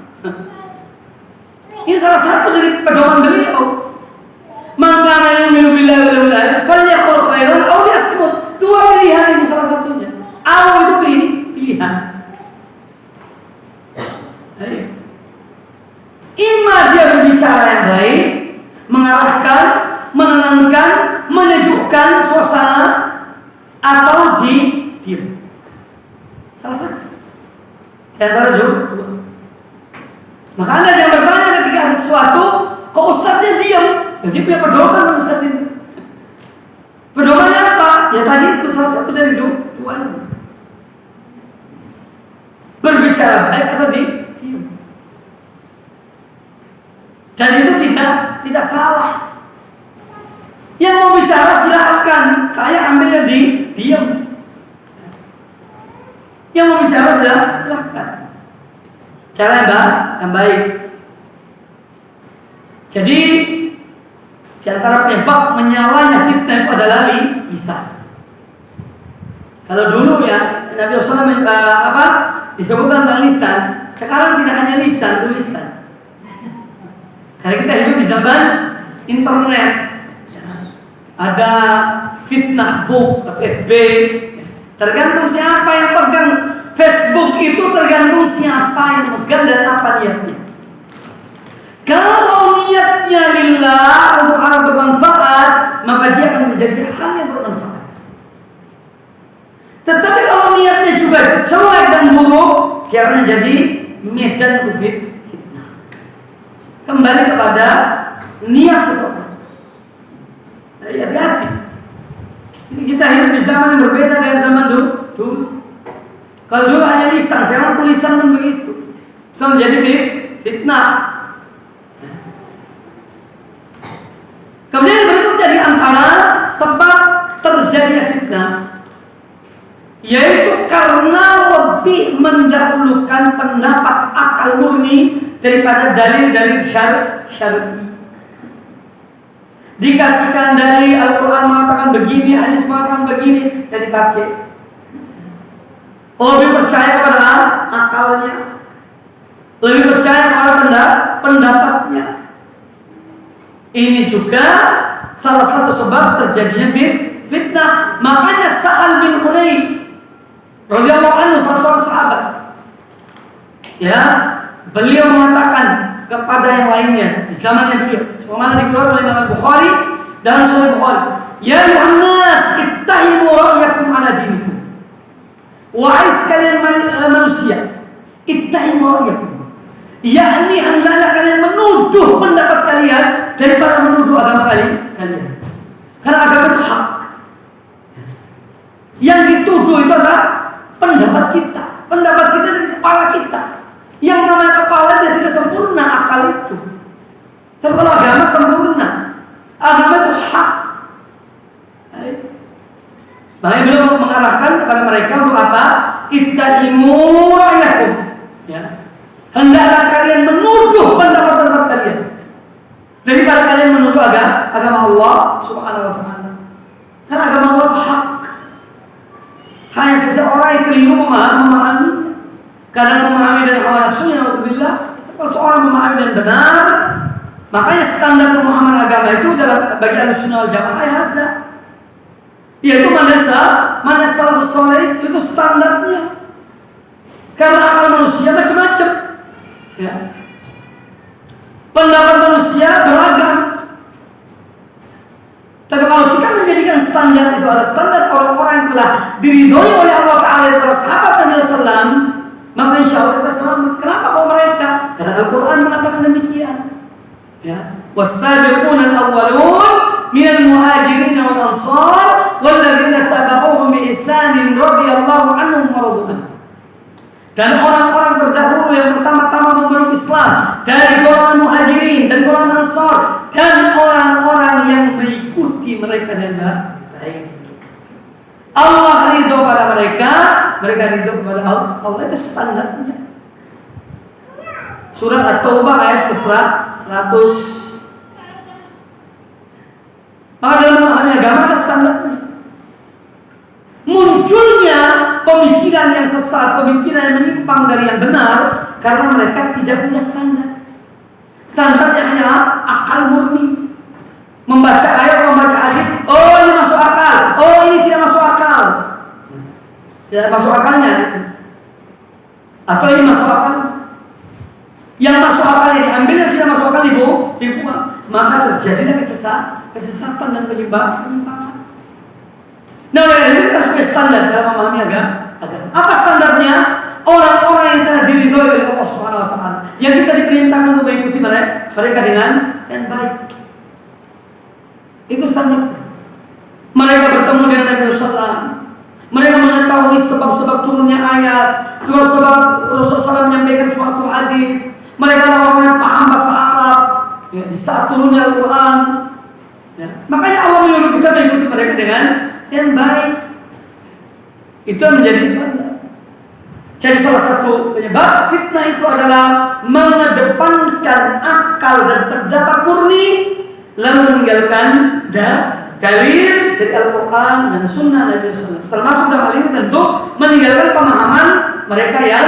Ini salah satu dari pedoman beliau. Maka yang billahi wal yawmil akhir falyaqul khairan aw yasmut. Dua pilihan ini salah satunya. Awal itu pilihan. Imma dia berbicara yang baik, mengarahkan, menenangkan, menyejukkan suasana, atau diam. Salah satu. Di antara dua. Maka Anda jangan bertanya ketika ada sesuatu, kok ustadznya diam? Jadi punya pedoman ustadz ini. Pedomannya apa? Ya tadi itu salah satu dari dua ini. Berbicara baik atau diam. Dan itu tidak salah. Yang mau bicara silakan, saya ambil yang diam. Yang mau bicara silakan. Cara yang baik. Jadi di antara penyebab menyalanya fitnah itu adalah lisan. Kalau dulu ya Nabi SAW disebutkan tentang lisan, sekarang tidak hanya lisan, tulisan. Karena kita hidup di zaman internet, ada fitnah book atau FB. Tergantung siapa yang pegang Facebook itu, tergantung siapa yang pegang dan apa niatnya. Kalau niatnya lillah untuk hal bermanfaat, maka dia akan menjadi hal yang bermanfaat. Tetapi kalau niatnya juga jelek dan buruk, dia akan menjadi medan untuk fitnah. Kembali kepada niat seseorang. Hati-hati. Kita hidup di zaman yang berbeda dengan zaman dulu. Kalau dulu hanya lisan, sekarang tulisan pun begitu. Bisa menjadi fitnah. Kemudian berikutnya di antara sebab terjadinya fitnah Yaitu karena lebih mendahulukan pendapat akal murni daripada dalil-dalil syar'i. Dikasihkan dalil Al-Quran mengatakan begini, hadis mengatakan begini, dan dipakai. Lebih percaya kepada akalnya, lebih percaya kepada pendapatnya. Ini juga salah satu sebab terjadinya fitnah. Makanya Sa'al bin Hunayf radhiyallahu anhu, salah seorang sahabat, ya, beliau mengatakan kepada yang lainnya di zamannya beliau, sebagaimana dikeluarkan oleh Imam Bukhari dalam Sahih Bukhari, ya ayuhan nas ittahimu ra'yakum ala dinikum. Wahai sekalian manusia, ittahimu ra'yakum, yakni hendaklah kalian menuduh pendapat kalian daripada menuduh agama kalian. Karena agama itu hak. Yang dituduh itu adalah pendapat kita. Pendapat kita dari kepala kita. Yang namanya kepala dia tidak sempurna akal itu. Tapi kalau agama sempurna, agama itu hak. Makanya beliau mengarahkan kepada mereka untuk apa? Ittahimu ra'yakum. Ya. Hendaklah kalian menuduh pendapat-pendapat kalian daripada kalian menuduh agama Allah Subhanahu wa ta'ala. Karena agama Allah itu hak. Hanya saja orang yang keliru memahami. Kadang memahami dari hawa nafsunya, alhamdulillah. Kalau seorang memahami dan benar, makanya standar pemahaman agama itu dalam bagi Ahlussunnah wal Jamaah ada. Yaitu manhaj salafus saleh itu standarnya. Karena akal manusia macam-macam. Ya. Pendapat manusia beragam. Tapi kalau kita menjadikan standar itu adalah standar orang-orang yang telah diridhoi oleh Allah Ta'ala dan para sahabat Nabi SAW, maka insya Allah kita selamat. Kenapa kok mereka? Karena Al-Quran mengatakan demikian. Ya. Was-sabiquna al-awwalun minal muhajirin wal ansar walladzina tabauhum bi ihsanin radhiyallahu anhum wa radu anhu. Dan orang-orang terdahulu yang pertama-tama memeluk Islam dari golongan muhajirin dan golongan ansar dan orang-orang yang mengikuti mereka dengan baik. Allah ridho pada mereka, mereka ridho kepada Allah. Allah itu standarnya. Surat At-Taubah ayat ke-100. Maka dalam memahami agama ada standarnya. Munculnya pemikiran yang sesat, pemikiran yang menyimpang dari yang benar karena mereka tidak punya standar. Standarnya hanya akal murni. Membaca ayat, membaca hadis, oh ini masuk akal, oh ini tidak masuk akal. Tidak masuk akalnya. Atau ini masuk akal. Yang masuk akalnya diambil, yang tidak masuk akal dibuang. Maka terjadilah kesesatan dan penyimpangan. Nah, ini kita harus punya standar dalam memahami agama. Apa standarnya? Orang-orang yang telah diridhoi oleh Allah Subhanahu wa ta'ala, yang kita diperintahkan untuk mengikuti mereka dengan yang baik. Itu standar. Mereka bertemu dengan Nabi SAW. Mereka mengetahui sebab-sebab turunnya ayat, sebab-sebab Rasulullah SAW menyampaikan suatu hadis. Mereka adalah orang yang paham bahasa Arab, ya, di saat turunnya Al-Quran. Ya. Makanya Allah menyuruh kita mengikuti mereka dengan yang baik. Itu menjadi standar. Jadi salah satu penyebab fitnah itu adalah mengedepankan akal dan pendapat murni, lalu meninggalkan dalil dari Al-Quran dan Sunnah Nabi SAW. Termasuk dalam hal ini tentu meninggalkan pemahaman mereka yang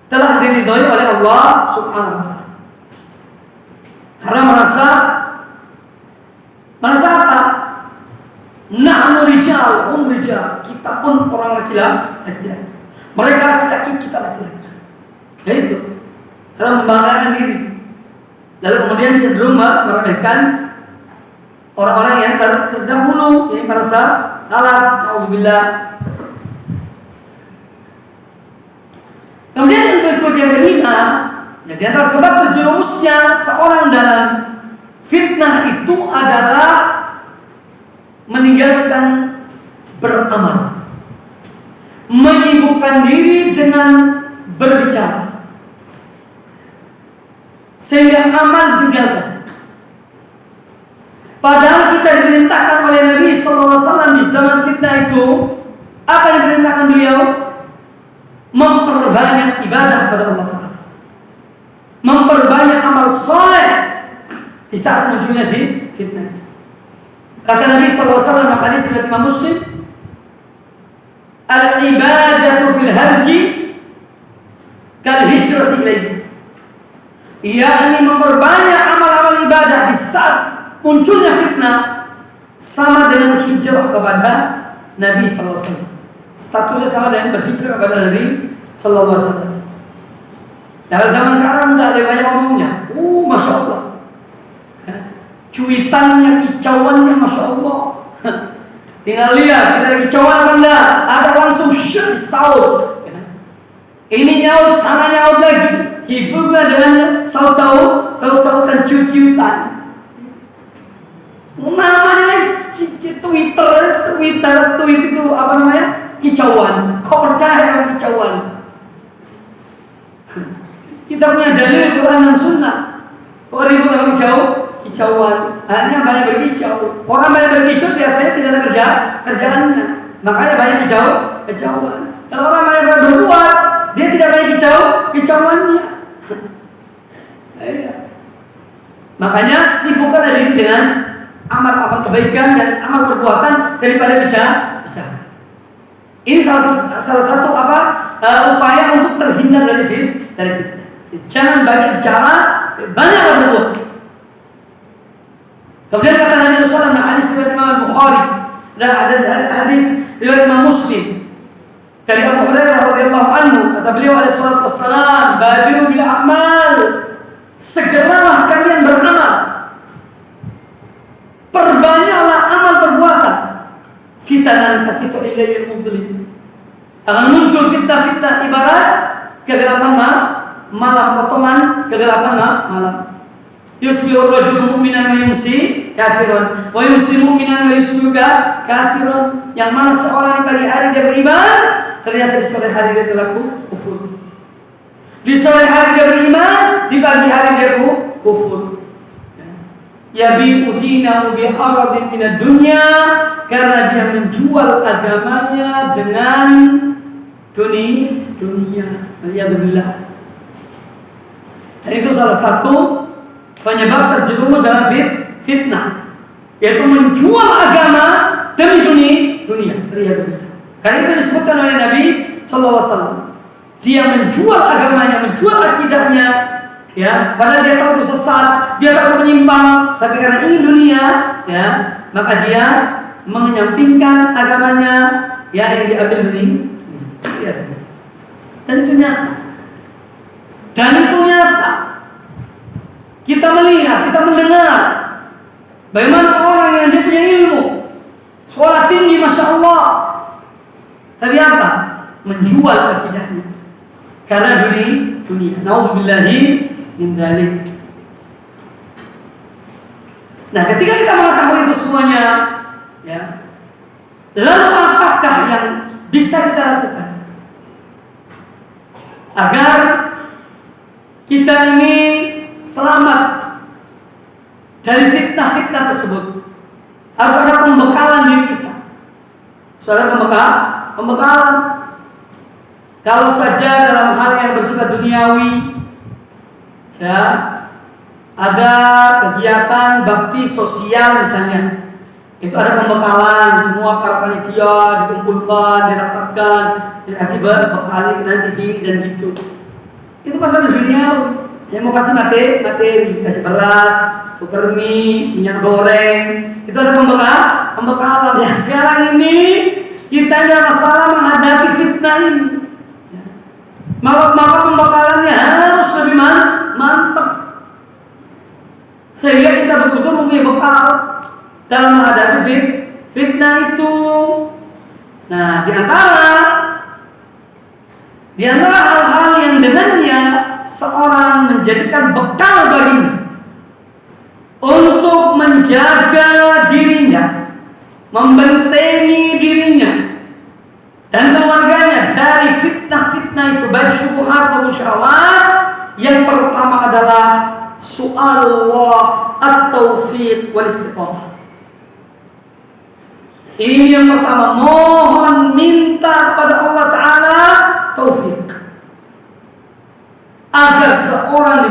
telah diridhoi oleh Allah Subhanahu wa ta'ala. Karena merasa apa? Nahnu rijal, rijal. Kita pun orang laki-laki. Mereka laki-laki, kita laki-laki. Ya itu. Karena membanggakan diri. Lalu kemudian cenderung meremehkan orang-orang yang terdahulu, yang merasa salah. Alhamdulillah. Kemudian yang berikut yang kelima, ya, di antara sebab terjerumusnya seorang dalam fitnah itu adalah meninggalkan beramal, menyibukkan diri dengan berbicara, sehingga amal ditinggalkan. Padahal kita diperintahkan oleh Nabi SAW di zaman fitnah itu Apa yang diperintahkan beliau? Memperbanyak ibadah kepada Allah Ta'ala, memperbanyak amal soleh di saat munculnya fitnah. Kata Nabi SAW dalam hadis riwayat Imam Muslim, al-ibadatu fil harji kal hijrati ilaihi, yakni memperbanyak amal-amal ibadah di saat munculnya fitnah sama dengan hijrah kepada Nabi SAW. Statusnya sama dengan berhijrah kepada Nabi SAW. Dalam zaman sekarang udah lebih banyak ngomongnya. Masya Allah. Cuitannya, kicauannya, Masya Allah. Tinggal lihat, kita kicauan apa enggak? Ada langsung saut. Ini nyaut, sana nyaut lagi. Hiburnya dengan saut-sautan, ciut-ciutan. Namanya tweet itu apa namanya? Kicauan. Kau percaya dengan kicauan? Kita punya dalil Quran dan Sunnah. Kok ribut sama kicauan? Hanya banyak berkicau. Orang banyak berkicau biasanya tidak ada kerjaannya. Makanya banyak kicauan. Kalau orang banyak berbuat, dia tidak banyak kicauannya. Makanya sibukkan diri dengan amal-amal kebaikan dan amal perbuatan daripada bicara. Ini salah satu upaya untuk terhindar dari fitnah. Jangan banyak bicara, banyak berbuat. Kemudian kata Nabi SAW dalam hadis riwayat Imam Bukhari dan hadis riwayat Imam Muslim dari Abu Hurairah radhiyallahu anhu, kata beliau alaihi salatu wassalam, badiru bil a'mal, segeralah kalian beramal, perbanyaklah amal perbuatan. Fitanan kakitu ilayil mudlim, akan muncul fitnah-fitnah ibarat kegelapan malam, potongan kegelapan malam. Yusbihu rajulu mu'minan wa yumsi kafiran, wa yumsi mu'minan wa yusbihu kafiran. Yang mana seorang di pagi hari dia beriman, ternyata di sore hari dia telah kufur. Di sore hari dia beriman, di pagi hari dia kufur. Yabi'u dinahu bi'aradin minad dunya, karena dia menjual agamanya dengan dunia. Alhamdulillah. Dan itu salah satu penyebab terjerumus dalam fitnah, yaitu menjual agama demi dunia. Karena itu disebutkan oleh Nabi SAW. Dia menjual agamanya, menjual akidahnya, ya, padahal dia tahu itu sesat, dia tahu itu menyimpang, tapi karena ingin dunia, ya, maka dia menyampingkan agamanya, ya, yang diambil dunia. Ya. Dan itu nyata. Kita melihat, kita mendengar bagaimana orang yang dia punya ilmu, sekolah tinggi, Masya Allah, tapi apa? Menjual akidahnya karena dunia. Na'udzubillahi min dzalik. Nah, ketika kita mengetahui itu semuanya, ya, lalu apakah yang bisa kita lakukan agar kita ini selamat dari fitnah-fitnah tersebut? Harus ada pembekalan diri kita. Harus ada pembekalan. Kalau saja dalam hal yang bersifat duniawi, ya, ada kegiatan bakti sosial misalnya, itu ada pembekalan, semua para panitia dikumpulkan, dirapatkan, dikasih bekal nanti gini dan gitu. Itu masalah duniawi. Yang mau kasih materi, kasih beras, tukar mie, minyak goreng, itu ada pembekalan. Ya, sekarang ini kita ada masalah menghadapi fitnah ini. Maka pembekalannya harus lebih mantap, sehingga kita betul-betul mempunyai bekal dalam menghadapi fitnah itu. Nah, di antara hal-hal yang dengannya seorang menjadikan bekal baginya untuk menjaga dirinya, membentengi dirinya dan keluarganya dari fitnah-fitnah itu, baik syubhat maupun syahwat. Yang pertama adalah su'alullah at-taufiq wal istiqamah. Ini yang pertama, mohon minta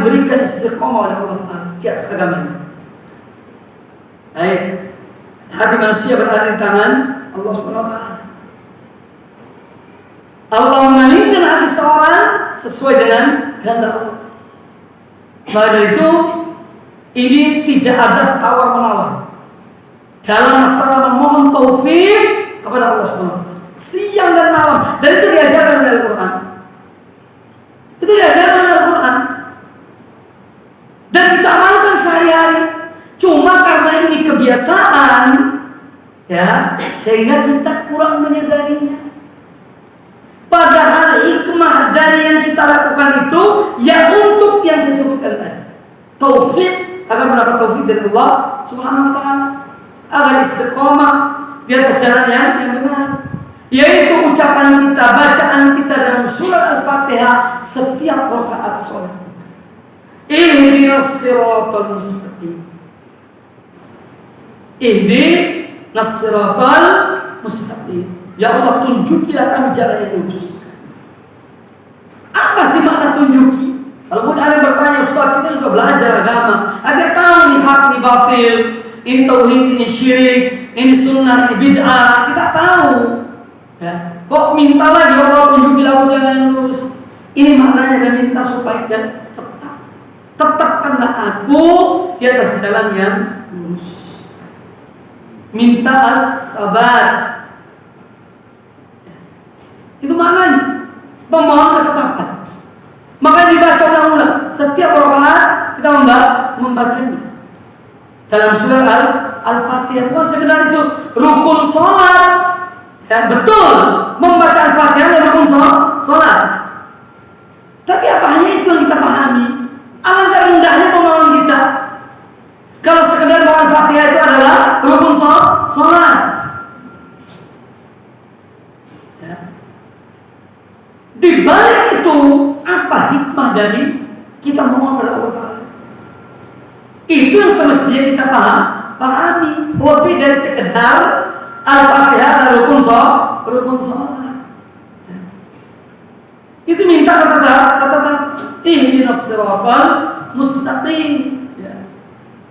diberikan istiqomah oleh Allah Ta'ala di atas agamanya. Baik, hati manusia berada di tangan Allah Subhanahu Wa Ta'ala. Allah memalingkan hati seorang sesuai dengan kehendak Allah. Maka dari itu, ini tidak ada tawar-menawar dalam masalah memohon taufik kepada Allah Subhanahu Wa Ta'ala. Siang dan malam, dan itu diajarkan oleh Al-Quran. Itu diajarkan oleh Al-Quran. Dan kita amalkan sehari-hari. Cuma karena ini kebiasaan, ya, sehingga kita kurang menyadarinya. Padahal hikmah dari yang kita lakukan itu ya untuk yang saya sebutkan tadi. Taufik, agar mendapat taufik dari Allah Subhanahu Wa Ta'ala, agar istiqomah di atas jalan yang benar. Yaitu ucapan kita, bacaan kita dalam surat Al-Fatihah setiap rakaat sholat. Ihdinas siratal mustaqim. Ihdinas siratal mustaqim. Ya Allah, tunjukilah kami jalan yang lurus. Apa sih makna tunjuki? Kalau ada yang bertanya, Ustaz, kita sudah belajar agama, ada tahu nih hak, nih batil, ini tauhid, ini syirik, ini sunnah, ini bid'ah, kita tahu. Ya. Kok minta lagi Allah tunjukilah aku jalan yang lurus? Ini maknanya dan minta supaya tetapkanlah aku di atas jalan yang lurus. Minta as-sabat. Itu maknanya memohon ketetapan. Maka dibaca ulang-ulang. Setiap rakaat kita membacanya. Dalam surah Al-Fatihah, bukan sekedar itu rukun sholat. Ya, betul, membaca Al-Fatihah adalah rukun sholat. Tapi apa hanya itu yang kita pahami? Alangkah rendahnya pemahaman kita. Kalau sekedar baca Al-Fatihah itu adalah rukun sholat. Di balik itu, apa hikmah dari kita memohon kepada Allah Ta'ala? Itu yang semestinya kita pahami. Lebih dari sekedar Al-Fatihah dan rukun sholat. Itu minta kata ihdinas siratal mustaqim.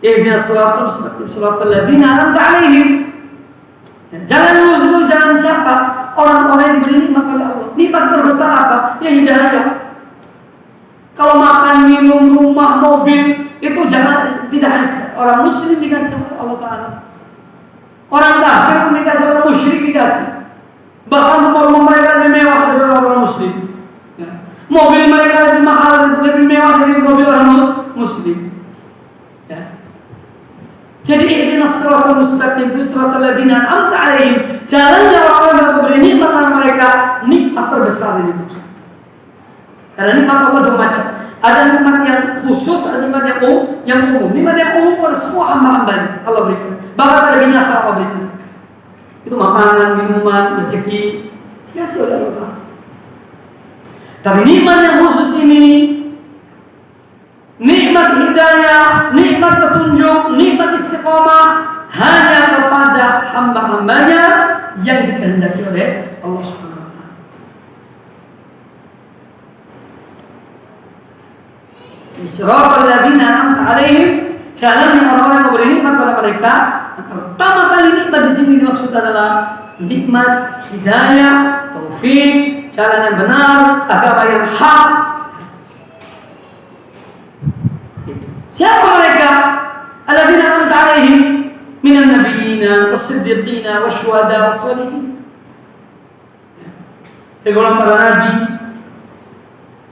Ihdinas siratal mustaqim, siratal ladzina an'amta 'alaihim. Jalan lurus itu jalan siapa? Orang-orang yang diberi nikmat oleh Allah. Nikmat terbesar apa? Ya hidayah. Kalau makan, minum, rumah, mobil, itu jangan, tidak hanya orang muslim dikasih oleh Allah Ta'ala. Orang kafir pun dikasih, orang musyrik dikasih. Bahkan rumah mereka lebih mewah dari orang muslim. Ya. Mobil mereka lebih mahal, lebih mewah dari mobil orang muslim. Ya. Jadi ihdinas siratal mustaqim itu siratal ladzina an'amta 'alaihim. Jalannya orang-orang yang diberi nikmat kepada mereka, nikmat terbesar ini. Karena nikmat Allah dua macam. Ada nikmat yang khusus, ada nikmat yang umum. Nikmat yang umum pada semua hamba-hambanya Allah berikan. Bahkan pada binatang Allah berikan. Itu makanan, minuman, rezeki, dikasih oleh Allah. Tapi nikmat yang khusus ini, nikmat hidayah, nikmat petunjuk, nikmat istiqomah hanya kepada hamba-hambanya yang dikehendaki oleh Allah Subhanahu Wa Ta'ala. Siratal ladzina an'amta 'alaihim, jalan yang orang-orang yang memberi nikmat kepada mereka. Pertama kali nikmat di sini dimaksud adalah nikmat hidayah, taufik, jalan yang benar, agama yang hak. Siapa mereka? Alladzina an'amta 'alaihim minan nabiyina was-siddiqina wasyuhada was-shalihin. Golongan para nabi,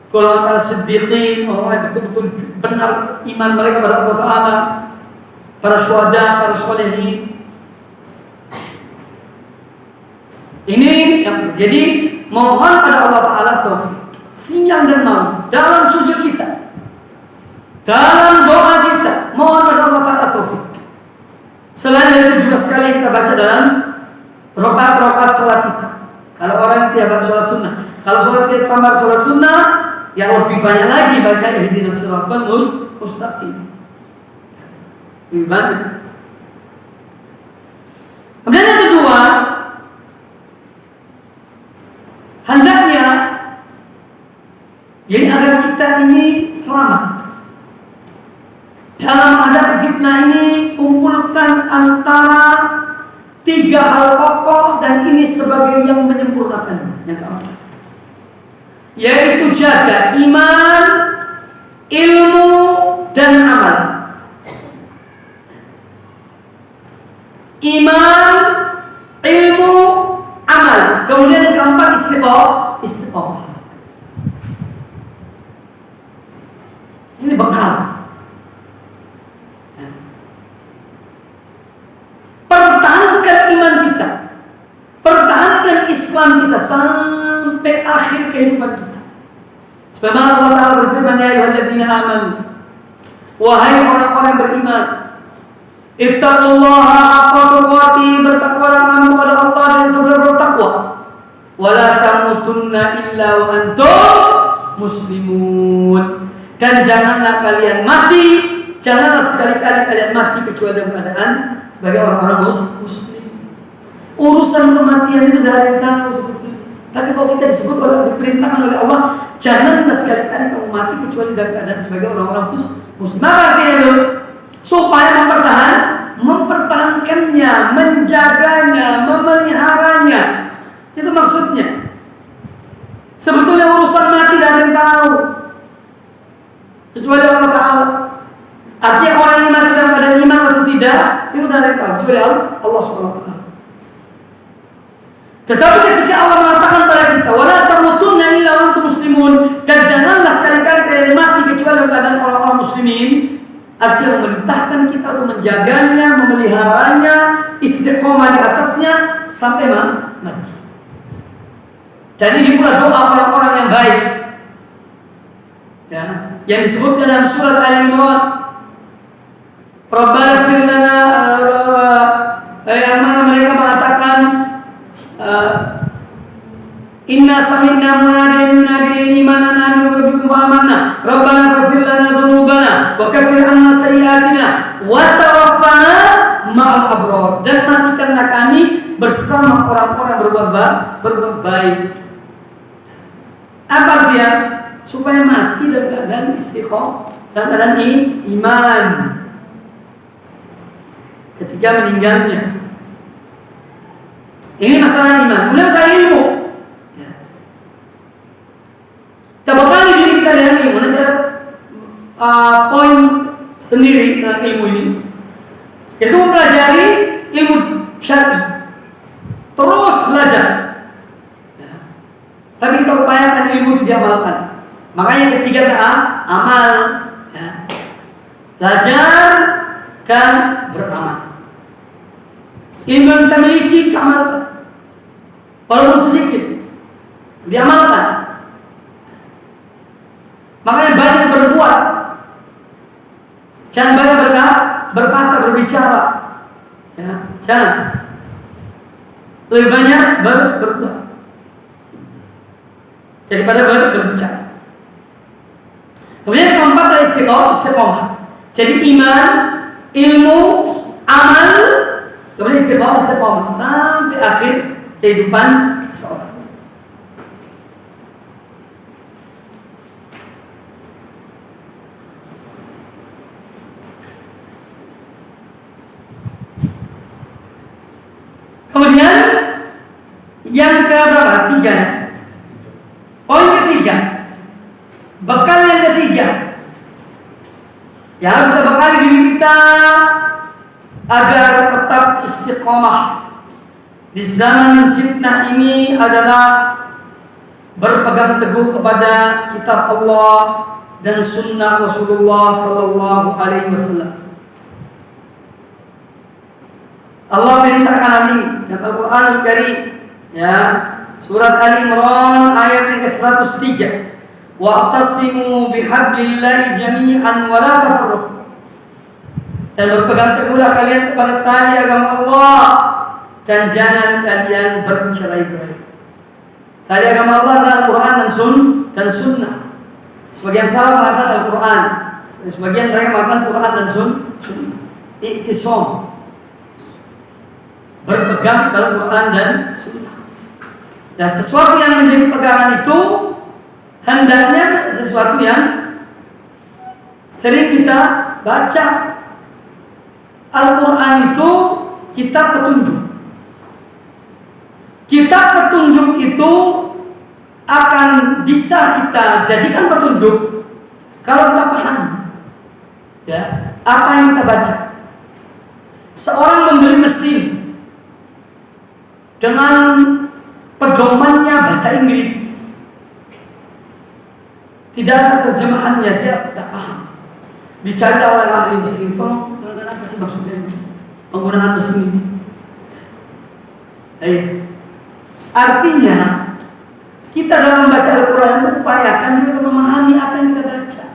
golongan para siddiqin, orang yang betul-betul benar iman mereka kepada Allah Ta'ala, para syuhada, para shalihin. Ini yang jadi mohon pada Allah Ta'ala taufik siang dan malam dalam sujud kita, dalam doa kita, mohon pada Allah Ta'ala taufik. Selain dari itu juga sekali kita baca dalam rakaat-rakaat sholat kita. Kalau orang yang tiap sholat sunnah, kalau sholat kita tambah sholat sunnah, yang lebih banyak lagi baca ihdinas siratal mustaqim. Lebih banyak. Kemudian yang kedua, hendaknya jadi agar kita ini selamat dalam menghadapi fitnah ini kumpulkan antara 3 hal pokok dan ini sebagai yang menyempurnakan. Yang keempat, yaitu jaga iman, ilmu, dan amal. Iman, ilmu, amal. Kemudian yang keempat istiqomah. Ini bekal. Pertahankan iman kita, pertahankan Islam kita sampai akhir kehidupan kita. Sebagaimana Allah Ta'ala berfirman, ya ayyuhalladzina amanu, wahai orang-orang beriman, ittaqullaha haqqa tuqatih, bertakwalah kamu kepada Allah dan saudara bertakwa. Wala tamutunna illa wa antum muslimun. Dan janganlah kalian mati, janganlah sekali-kali kalian mati kecuali dalam keadaan sebagai orang-orang muslim. Urusan kematian itu dari yang tahu sebetulnya. Tapi kalau kita disebut oleh diperintahkan oleh Allah, janganlah sekali-kali kamu mati kecuali dalam keadaan sebagai orang-orang muslim. Maka artinya itu supaya mempertahankannya, menjaganya, memeliharanya. Itu maksudnya. Sebetulnya urusan mati tidak ada yang tahu kecuali Allah Ta'ala. Artinya orang yang mati dalam keadaan iman atau tidak, itu tidak ada yang tahu kecuali Allah SWT. Tetapi ketika Allah mengatakan kepada kita, wala tamutunna illa wa antum muslimun, dan janganlah sekali-kali kalian mati kecuali dalam keadaan orang-orang muslimin, artinya memerintahkan kita untuk menjaganya, memeliharanya, istiqomah di atasnya sampai mati. Dan ini pula doa orang-orang yang baik, ya, yang disebutkan dalam surat Al-Imran. Rabbana fir lana, yang mana mereka mengatakan inna sami'na munadiyan yunadi lil iman an aminu rabbikum fa amanna rabbana faghfir lana dhunubana wa kaffir 'anna sayyi'atina wa tawaffana ma'al abrar, dan matikanlah kami bersama orang-orang berbuat baik. Apa dia? Supaya mati dalam keadaan istiqomah, dalam keadaan iman ketika meninggalnya. Ini masalah iman. Kemudian masalah ilmu. Ya. Kita bekali diri kita dengan ilmu. Nanti ada poin sendiri tentang ilmu ini. Itu mempelajari ilmu syar'i. Terus belajar. Ya. Tapi kita upayakan ilmu itu diamalkan. Makanya ketiga amal. Ya. Belajar dan beramal. Ilmu yang kita miliki kita amalkan. Walaupun sedikit diamalkan. Makanya banyak berbuat, jangan banyak berkata, berbicara, ya, jangan. Lebih banyak berbuat daripada berbicara. Kemudian keempat adalah istiqomah. Jadi iman, ilmu, amal, kemudian istiqomah sampai akhir kehidupan seseorang. Kemudian yang keberapa? 3. Poin ketiga, bekal yang ketiga yang harus kita bekali diri kita agar tetap istiqomah di zaman fitnah ini adalah berpegang teguh kepada kitab Allah dan sunnah Rasulullah sallallahu alaihi wasallam. Allah perintahkan ini dalam Al-Qur'an Al-Karim, ya, surat Ali Imran ayat yang ke-103. Wa'tasimu bihablillahi jami'an wa la tafarraqu. Dan berpegang teguhlah kalian kepada tali agama Allah dan jangan kalian bercerai-berai. Tali agama Allah adalah Al-Quran dan Sunnah. Sebagian salah mengatakan Al-Quran, sebagian mereka mengatakan Quran dan Sunnah. Iktisam, berpegang pada Quran dan Sunnah. Dan sesuatu yang menjadi pegangan itu hendaknya sesuatu yang sering kita baca. Al-Quran itu kitab petunjuk. Kitab petunjuk itu akan bisa kita jadikan petunjuk kalau kita paham, ya, apa yang kita baca. Seorang membeli mesin dengan pedomannya bahasa Inggris, tidak ada terjemahannya, dia tidak paham. Dicari oleh ahli mesin, tolong terangkan apa sih maksudnya penggunaan mesin ini. Artinya kita dalam membaca Al-Quran itu upayakan juga memahami apa yang kita baca.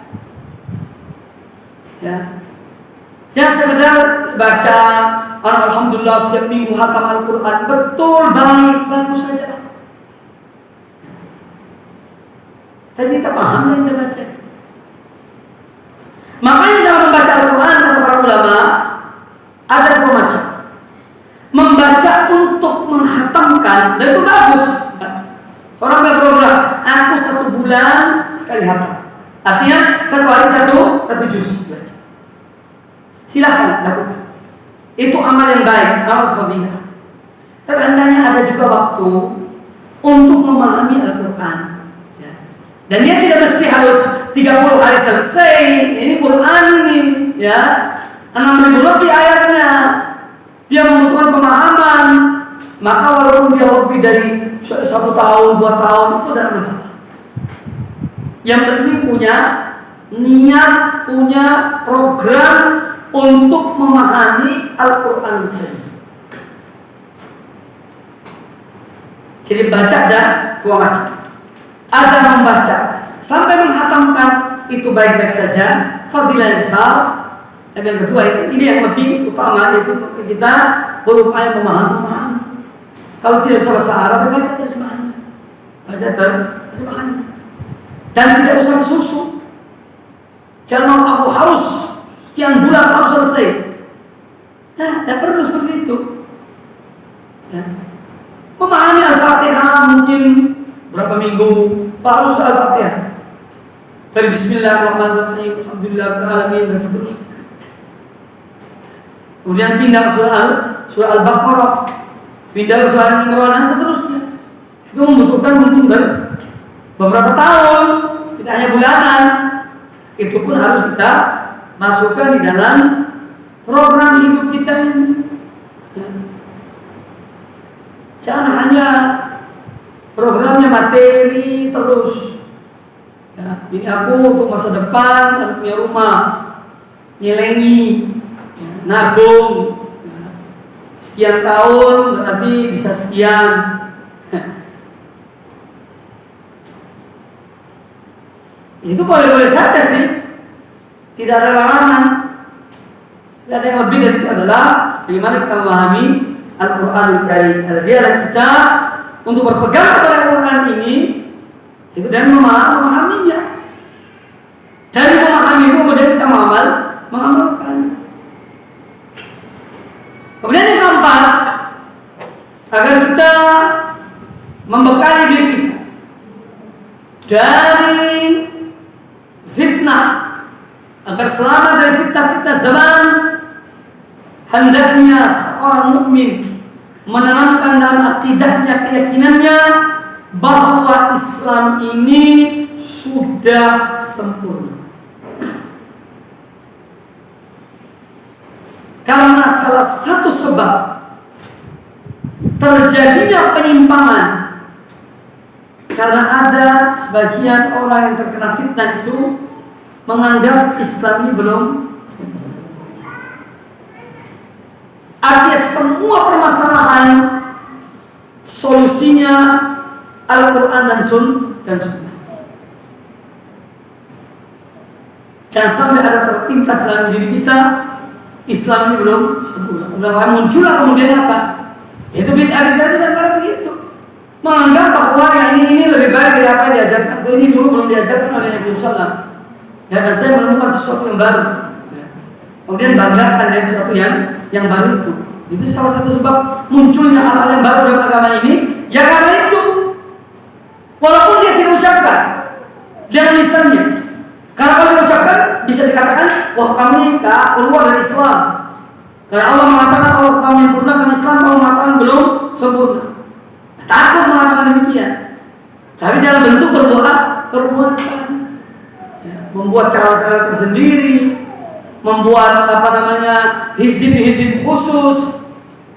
Ya, yang sekedar baca, alhamdulillah setiap minggu khatam Al-Quran, betul, baik, bagus saja. Tapi kita paham yang kita baca. Makanya dalam membaca Al-Quran kata para ulama ada dua macam. Membaca untuk menghatamkan, dan itu bagus. Orang berprogram, aku 1 bulan sekali hatam. Artinya 1 hari 1 juz baca. Silahkan lakukan. Itu amal yang baik, amal fadilah. Tapi hendaknya ada juga waktu untuk memahami Al-Quran. Ya. Dan dia tidak mesti harus 30 hari selesai. Ini Quran ini, ya, 6.000 lebih ayatnya. Dia membutuhkan pemahaman. Maka walaupun dia lebih dari 1 tahun, 2 tahun, itu tidak masalah. Yang penting punya niat, punya program untuk memahami Al-Quran. Jadi baca ada dua macam. Ada membaca sampai menghatamkan, itu baik-baik saja, fadilah yang besar. Dan yang kedua, ini yang lebih utama, yaitu kita berupaya memahami. Kalau tidak bisa bahasa Arab, baca terjemahannya. Baca terjemahannya. Dan tidak usah susu. Jangan aku harus sekian bulan harus selesai. Nah, tidak perlu seperti itu. Ya. Memahami Al-Fatihah mungkin berapa minggu, baru sudah Al-Fatihah. Dari Bismillahirrahmanirrahim, Alhamdulillahirrahmanirrahim, dan seterusnya. Kemudian pindah ke surah Al-Baqarah, pindah ke surah Al-Imran, dan seterusnya. Itu membutuhkan mungkin beberapa tahun, tidak hanya bulanan. Itu pun harus kita masukkan di dalam program hidup kita ini. Ya. Jangan hanya programnya materi terus. Ya, ini aku untuk masa depan, aku punya rumah, nyelengi, ya, nabung, ya, sekian tahun berarti bisa sekian. Itu boleh-boleh saja sih, tidak ada larangan. Tidak ada yang lebih dari itu adalah bagaimana kita memahami Al-Quranul Karim. Dia adalah kita untuk berpegang kepada Al-Quran ini, itu dan memahaminya. Dari memahami itu kemudian kita mengamalkan. Kemudian yang keempat, agar kita membekali diri kita dari fitnah, agar selamat dari fitnah-fitnah zaman, hendaknya seorang mukmin menanamkan dalam akidahnya, keyakinannya bahwa Islam ini sudah sempurna. Karena salah satu sebab terjadinya penyimpangan, karena ada sebagian orang yang terkena fitnah itu menganggap Islam ini belum sempurna. Artinya semua permasalahan solusinya Al-Quran dan Sunnah. Jangan sampai ada terpintas dalam diri kita Islam ini belum sempurna. Muncullah kemudian apa? Itu bid'ah dan para begitu. Menganggap bahwa yang ini lebih baik dari apa yang diajarkan. Ini dulu belum diajarkan oleh Nabi Sallam. Ya, dan saya menemukan sesuatu yang baru. Kemudian banggakan dengan sesuatu yang baru itu. Itu salah satu sebab munculnya hal-hal yang baru dalam agama ini. Ya karena itu, walaupun dia tidak ucapkan dengan lisannya, karena kalau diucapkan bisa dikatakan, wah kamu ini keluar dari Islam. Karena Allah mengatakan Allah telah menyempurnakan Islam, Allah mengatakan belum sempurna. Takut mengatakan demikian. Tapi dalam bentuk perbuatan, ya, membuat cara-cara tersendiri, membuat hizib-hizib khusus,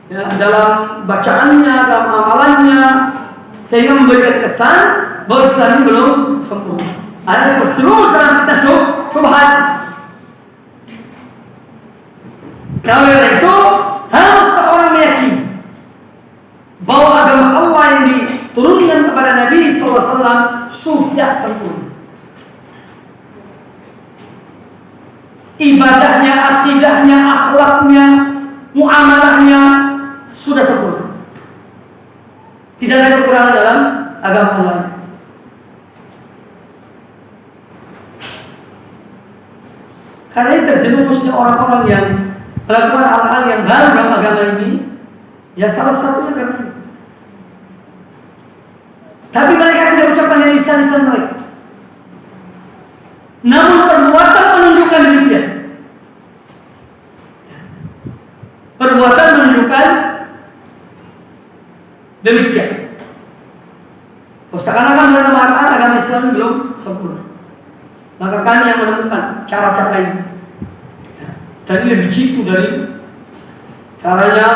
ya, dalam bacaannya, dalam amalannya, sehingga memberikan kesan bahwa Islam ini belum sempurna. Ada terjerumus dalam fitnah syubhat. Karena itu harus seorang meyakini bahwa agama Allah yang diturunkan kepada Nabi SAW sudah sempurna. Ibadahnya, akidahnya, akhlaknya, muamalahnya sudah sempurna. Tidak ada kekurangan dalam agama Allah. Karena ini terjerumusnya orang-orang yang melakukan hal-hal yang baru dalam agama ini, ya salah satunya karena ini. Tapi mereka tidak ucapkan dari lisan-lisan mereka, namun perbuatan menunjukkan demikian. Perbuatan menunjukkan demikian. Seakan-akan mereka mengatakan agama Islam belum sempurna. Maka kami yang menemukan cara-cara ini. Dan ini lebih jitu dari caranya.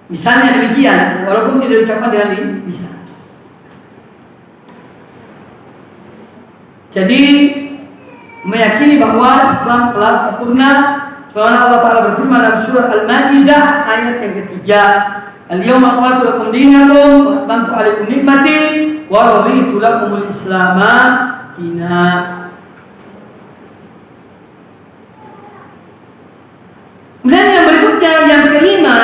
Misalnya demikian, walaupun tidak diucapkan dengan lisan. Jadi meyakini bahwa Islam telah sempurna. Sebagaimana Allah Ta'ala berfirman dalam surah Al-Ma'idah ayat yang ketiga, Al-yawma akmaltu lakum dinakum wa atmamtu 'alaikum ni'mati wa raditu lakumul Islama dinan. Kemudian yang berikutnya, yang kelima,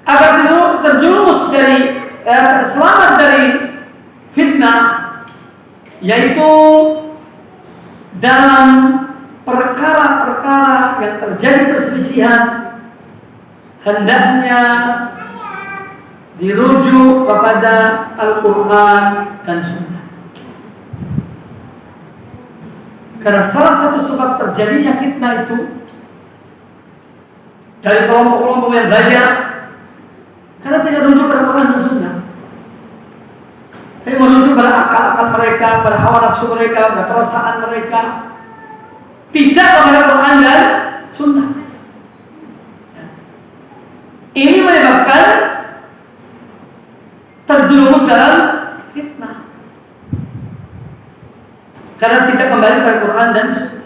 agar terjerumus dari selamat dari fitnah, yaitu dalam perkara-perkara yang terjadi perselisihan, hendaknya dirujuk kepada Al-Quran dan Sunnah. Karena salah satu sebab terjadinya fitnah itu dari kelompok-kelompok yang banyak, karena tidak rujuk pada Quran dan Sunnah, tapi merujuk pada akal-akal mereka, pada hawa nafsu mereka, pada perasaan mereka, tidak kepada Quran dan Sunnah. Ini menyebabkan terjerumus dalam fitnah, karena tidak kembali pada Quran dan Sunnah.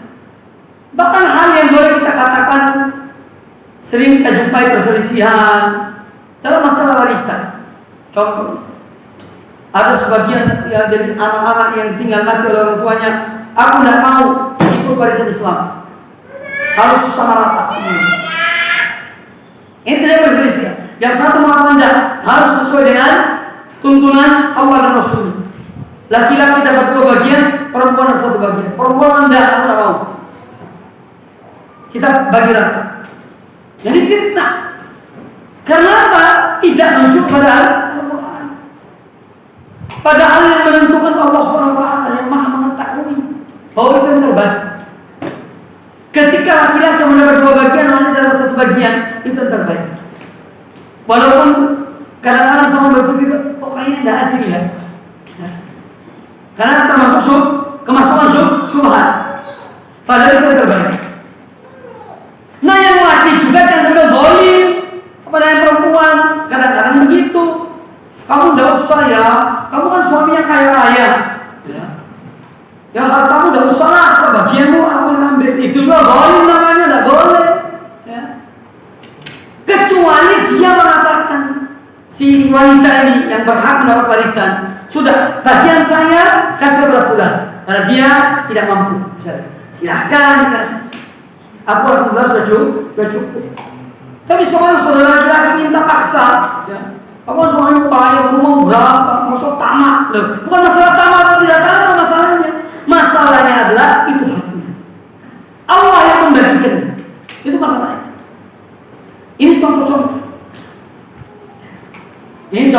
Bahkan hal yang boleh kita katakan sering kita jumpai perselisihan dalam masalah warisan. Contoh, ada sebagian yang dari anak-anak yang tinggal mati oleh orang tuanya, aku tidak mau ikut warisan Islam, harus sama rata semua. Ini tidak perselisihan. Yang satu mengatakan tidak, harus sesuai dengan tuntunan Allah dan Rasul. Laki-laki dapat 2 bagian, perempuan dapat 1 bagian. Perempuan tidak, aku tidak mau. Kita bagi rata. Jadi fitnah. Karena apa? Tidak rujuk pada Al-Quran. Padahal yang menentukan Allah SWT yang maha mengetahui bahwa itu yang terbaik. Ketika laki-laki mendapat 2 bagian, wanita dapat 1 bagian, itu yang terbaik. Walaupun kadang-kadang sama berpikir, kok kayaknya tidak adil ya. Karena termasuk kemasukan syubhat. Padahal itu yang terbaik. Nah yang laki juga yang sambil zalim kepada yang perempuan, kadang-kadang begitu. Kamu tidak usah ya, kamu kan suaminya kaya raya. Ya hartamu tidak usah lah, bagianmu aku yang ambil. Itu juga zalim namanya, tidak boleh. Ya. Kecuali dia mengatakan, si wanita ini yang berhak mendapat warisan, sudah bagian saya kasih kepada fulan, karena dia tidak mampu. Silahkan dikasih. Aku alhamdulillah sudah cukup. Tapi seorang saudara laki-laki minta paksa, ya. Kamu suami kaya, rumah berapa? Maksud tamak. Bukan masalah tamak atau tidak tamak masalahnya. Masalahnya adalah itu haknya. Allah yang membagikan. Itu masalahnya. Ini contoh-contoh. Ini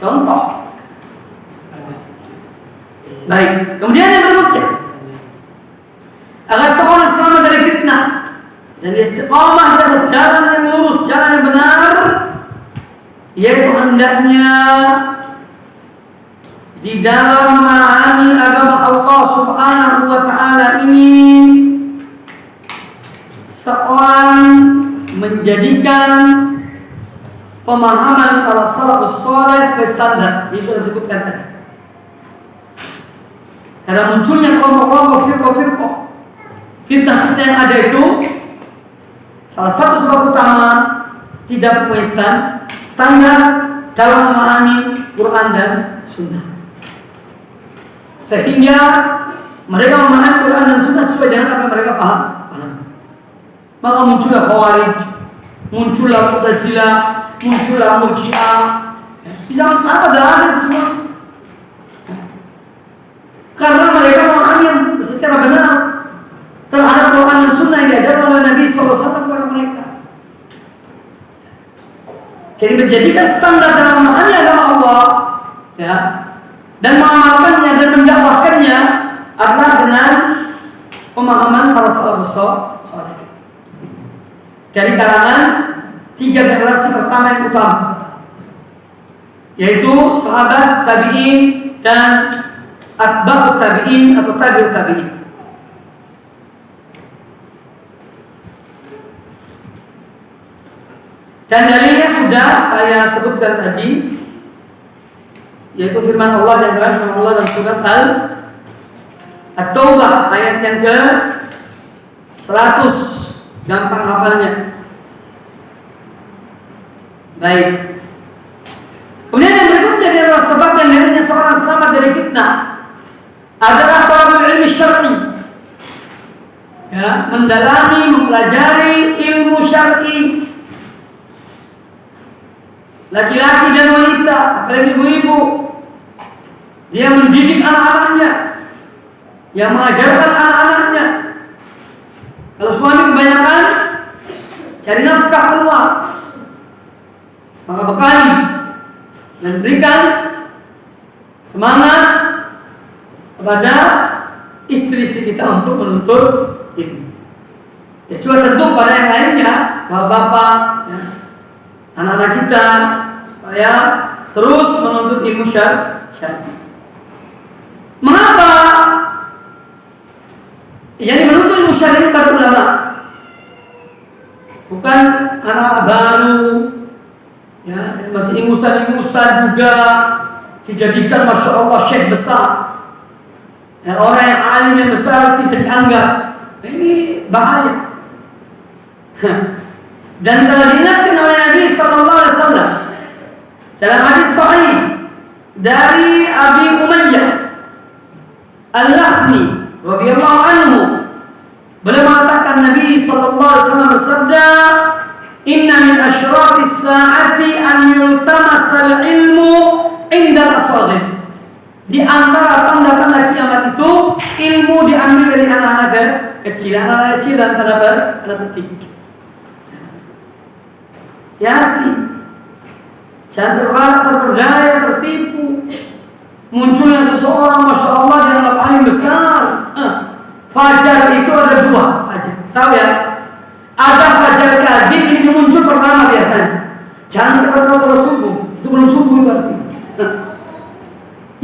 contoh. Baik. Kemudian yang berikutnya, agar seorang selamat dari fitnah dan istiqamah di atas jalan yang lurus, jalan yang benar, yaitu hendaknya di dalam memahami agama Allah Subhanahu wa taala ini seorang menjadikan pemahaman para salafus saleh sebagai standar. Ini sudah disebutkan tadi. Karena munculnya kelompok-kelompok firqah fitnah yang ada itu, salah satu sebab utama tidak punya standar dalam memahami Quran dan Sunnah. Sehingga mereka memahami Quran dan Sunnah sesuai dengan apa yang mereka paham. Maka muncullah Khawarij, muncullah Mu'tazilah, muncullah Murji'ah. Di zaman sahabat ada itu semua. Karena mereka memahami secara benar terhadap Quran dan Sunnah yang diajarkan oleh Nabi SAW kepada mereka. Jadi menjadikan standar dalam memahami agama Allah, ya, dan mengamalkannya dan mendakwahkannya adalah dengan pemahaman para salafus saleh dari kalangan 3 generasi pertama yang utama, yaitu sahabat, tabi'in, dan atba'ut tabi'in atau tabi'ut tabi'in. Dan dalilnya sudah saya sebutkan tadi, yaitu firman Allah dan firman Allah dalam surat At-Taubah ayat yang ke-100. Gampang hafalnya. Baik. Kemudian yang berikutnya adalah sebab yang hendaknya seorang selamat dari fitnah adalah talabul ilmi syar'i. Ya, mendalami, mempelajari ilmu syar'i. Laki-laki dan wanita, apalagi ibu-ibu, dia mendidik anak-anaknya, yang mengajarkan anak-anaknya. Kalau suami kebanyakan cari nafkah keluar, maka bekali dan berikan semangat kepada istri-istri kita untuk menuntut ilmu. Ya juga tentu pada yang lainnya, bapak-bapak, ya, anak-anak kita, supaya terus menuntut ilmu syar'i. Mengapa? Yang menuntut ilmu syar'i para ulama, bukan anak baru, ya, masih ingusan-ingusan juga dijadikan masya Allah syekh besar, ya, orang yang alim yang besar tidak dianggap. Ini bahaya. Dan telah diingatkan oleh Nabi Sallallahu Alaihi Wasallam dalam hadis sahih dari Abi Umayyah Al-Lakhmi radhiyallahu anhu, beliau mengatakan Nabi Sallallahu Alaihi Wasallam bersabda, "Inna min asyratis saati an yultamasal ilmu indal asagir." Di antara tanda-tanda kiamat itu ilmu diambil dari anak-anak kecil, anak-anak kecil dan tanda petik. Hati, jangan terperdaya, tertipu. Munculnya seseorang, masya Allah, dianggap alim besar. Fajar itu ada 2 fajar. Tahu ya? Ada fajar kadhib, ini muncul pertama biasanya. Jangan cepat-cepat sholat subuh, itu belum subuh itu artinya.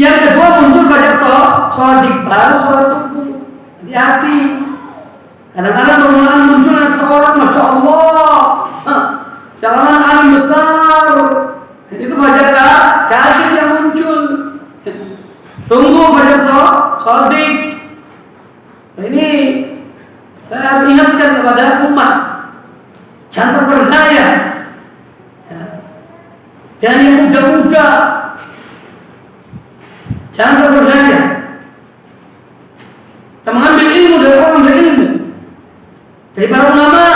Yang kedua muncul fajar shadiq, baru sholat subuh. Hati-hati. Kadang-kadang permulaan munculnya seseorang, masya Allah, seorang alim besar, itu fajar kadhib yang muncul. Tunggu fajar shadiq. Ini saya ingatkan kepada umat, jangan terperdaya. Dan yang muda-muda, jangan terperdaya. Kita mengambil ilmu dari orang berilmu, dari para ulama,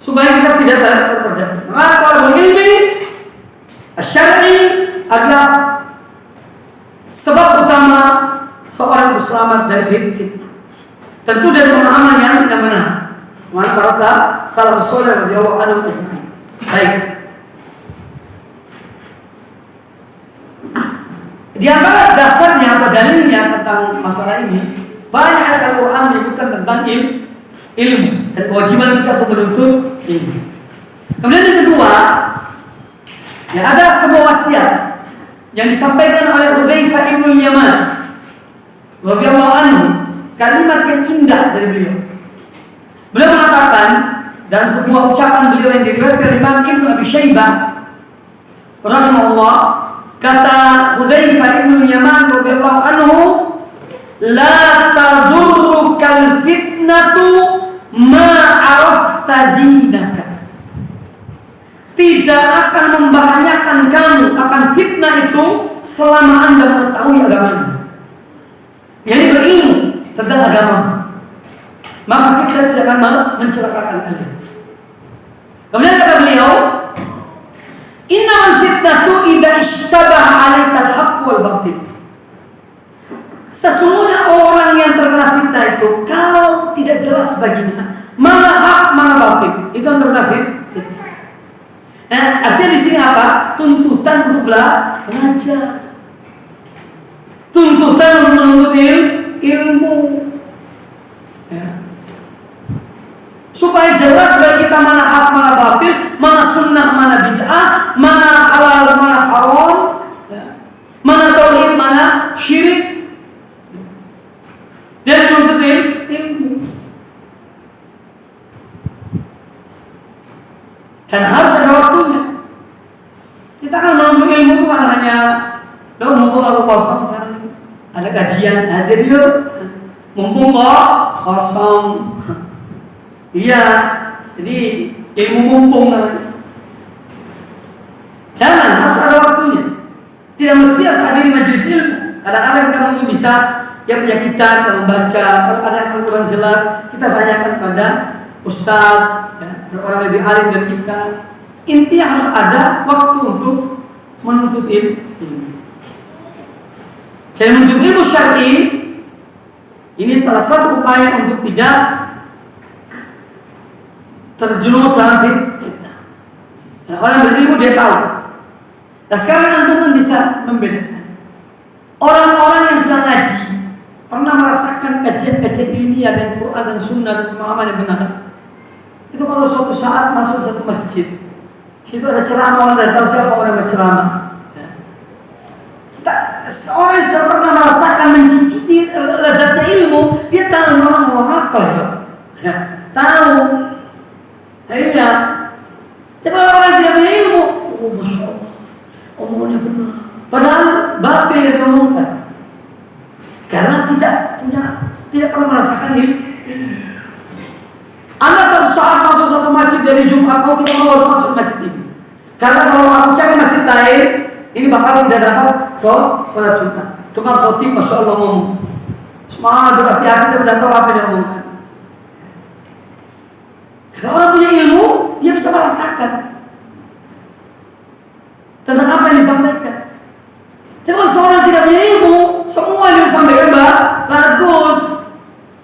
supaya kita tidak terperdaya. Maka talabul ilmi syar'i adalah sebab utama seorang itu selamat dari fitnah. Tentu dari pemahaman yang benar. Pemahaman para salafus saleh radhiyallahu anhum ajma'in. Baik. Di antara dasarnya atau dalilnya tentang masalah ini, banyak ayat Al-Quran menyebutkan tentang ilmu dan kewajiban kita untuk menuntut ilmu. Kemudian yang kedua, ya, ada sebuah wasiat yang disampaikan oleh Hudzaifah bin Yaman radhiyallahu anhu, kalimat yang indah dari beliau. Beliau mengatakan, dan sebuah ucapan beliau yang diriwayatkan Imam Ibnu Abi Syaibah rahimahullah, kata Hudzaifah bin Yaman radhiyallahu anhu, la tadurrukal fitnatu ma arafta dinaka. Tidak akan membahayakan kamu akan fitnah itu selama Anda mengetahui agama. Yang berilmu tentang agama, maka fitnah tidak akan mencelakakan kalian. Kemudian kata beliau, innamal fitnatu idza ishtabaha 'alaika al-haqq wal batil. Sesungguhnya orang yang terkena fitnah itu kalau tidak jelas baginya mana hak mana batil, itu yang terkena fitnah. Artinya di sini apa? Tuntutan untuk belajar, tuntutan untuk menuntut ilmu, ya. Supaya jelas bagi kita mana hak mana batil, mana sunnah mana bid'ah, mana halal mana haram, ya. Mana tauhid mana syirik, dan menuntut ilmu. Dan harus ada waktunya. Kita kan menuntut ilmu itu kan hanya, mumpung aku kosong sekarang ada kajian, hadir yuk. Mumpung kok kosong, iya. Jadi ilmu mumpung namanya. Jangan, harus ada waktunya. Tidak mesti harus hadir di majelis ilmu. Kadang-kadang kita mungkin bisa, ya punya kita membaca. Kalau ada yang kurang jelas, kita tanyakan kepada ustaz, ya, orang lebih alim dari kita. Intinya harus ada waktu untuk menuntut ilmu. Jadi menuntut ilmu syar'i ini salah satu upaya untuk tidak terjerumus dalam fitnah. Nah, orang berilmu dia tahu. Nah sekarang antum bisa membedakan orang-orang yang sudah ngaji, pernah merasakan kajian-kajian ilmiah dan Quran dan Sunnah dan pemahaman yang benar. Itu kalau suatu saat masuk satu masjid, situ ada ceramah, orang tidak tahu siapa orang yang berceramah. Orang yang sudah pernah merasakan mencicipi lezatnya ilmu, dia tahu orang mau apa ya, tahu. Iya. Tapi orang yang tidak punya ilmu, oh masya Allah, omongannya benar. Padahal batil yang diomongkan, karena tidak pernah merasakan ilmu. Anda satu saat masuk satu masjid dari Jumat, kau tidak mau masuk masjid ini. Karena kalau aku cari masjid lain, ini bakal tidak dapat sholat Jumat. Cuma khotib, masya Allah ngomong. Semua berapi-api tidak tahu apa yang dia omongkan. Kalau orang punya ilmu, dia bisa merasakan tentang apa yang disampaikan. Tapi kalau seorang tidak punya ilmu, semua yang disampaikan bagus.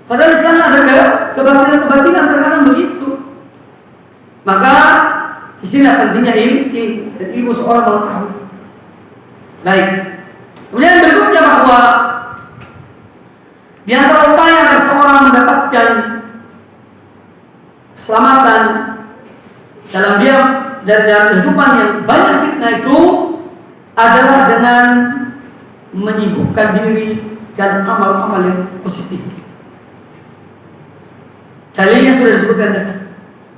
Padahal di sana ada kebatilan terkadang begitu. Maka di sini pentingnya ilmu dan ilmu seorang mengetahui. Baik. Kemudian berikutnya bahwa di antara upaya agar seorang mendapatkan keselamatan dalam dia dan dalam kehidupan yang banyak fitnah itu adalah dengan menyibukkan diri dan amal-amal yang positif. Dalilnya sudah disebutkan tadi.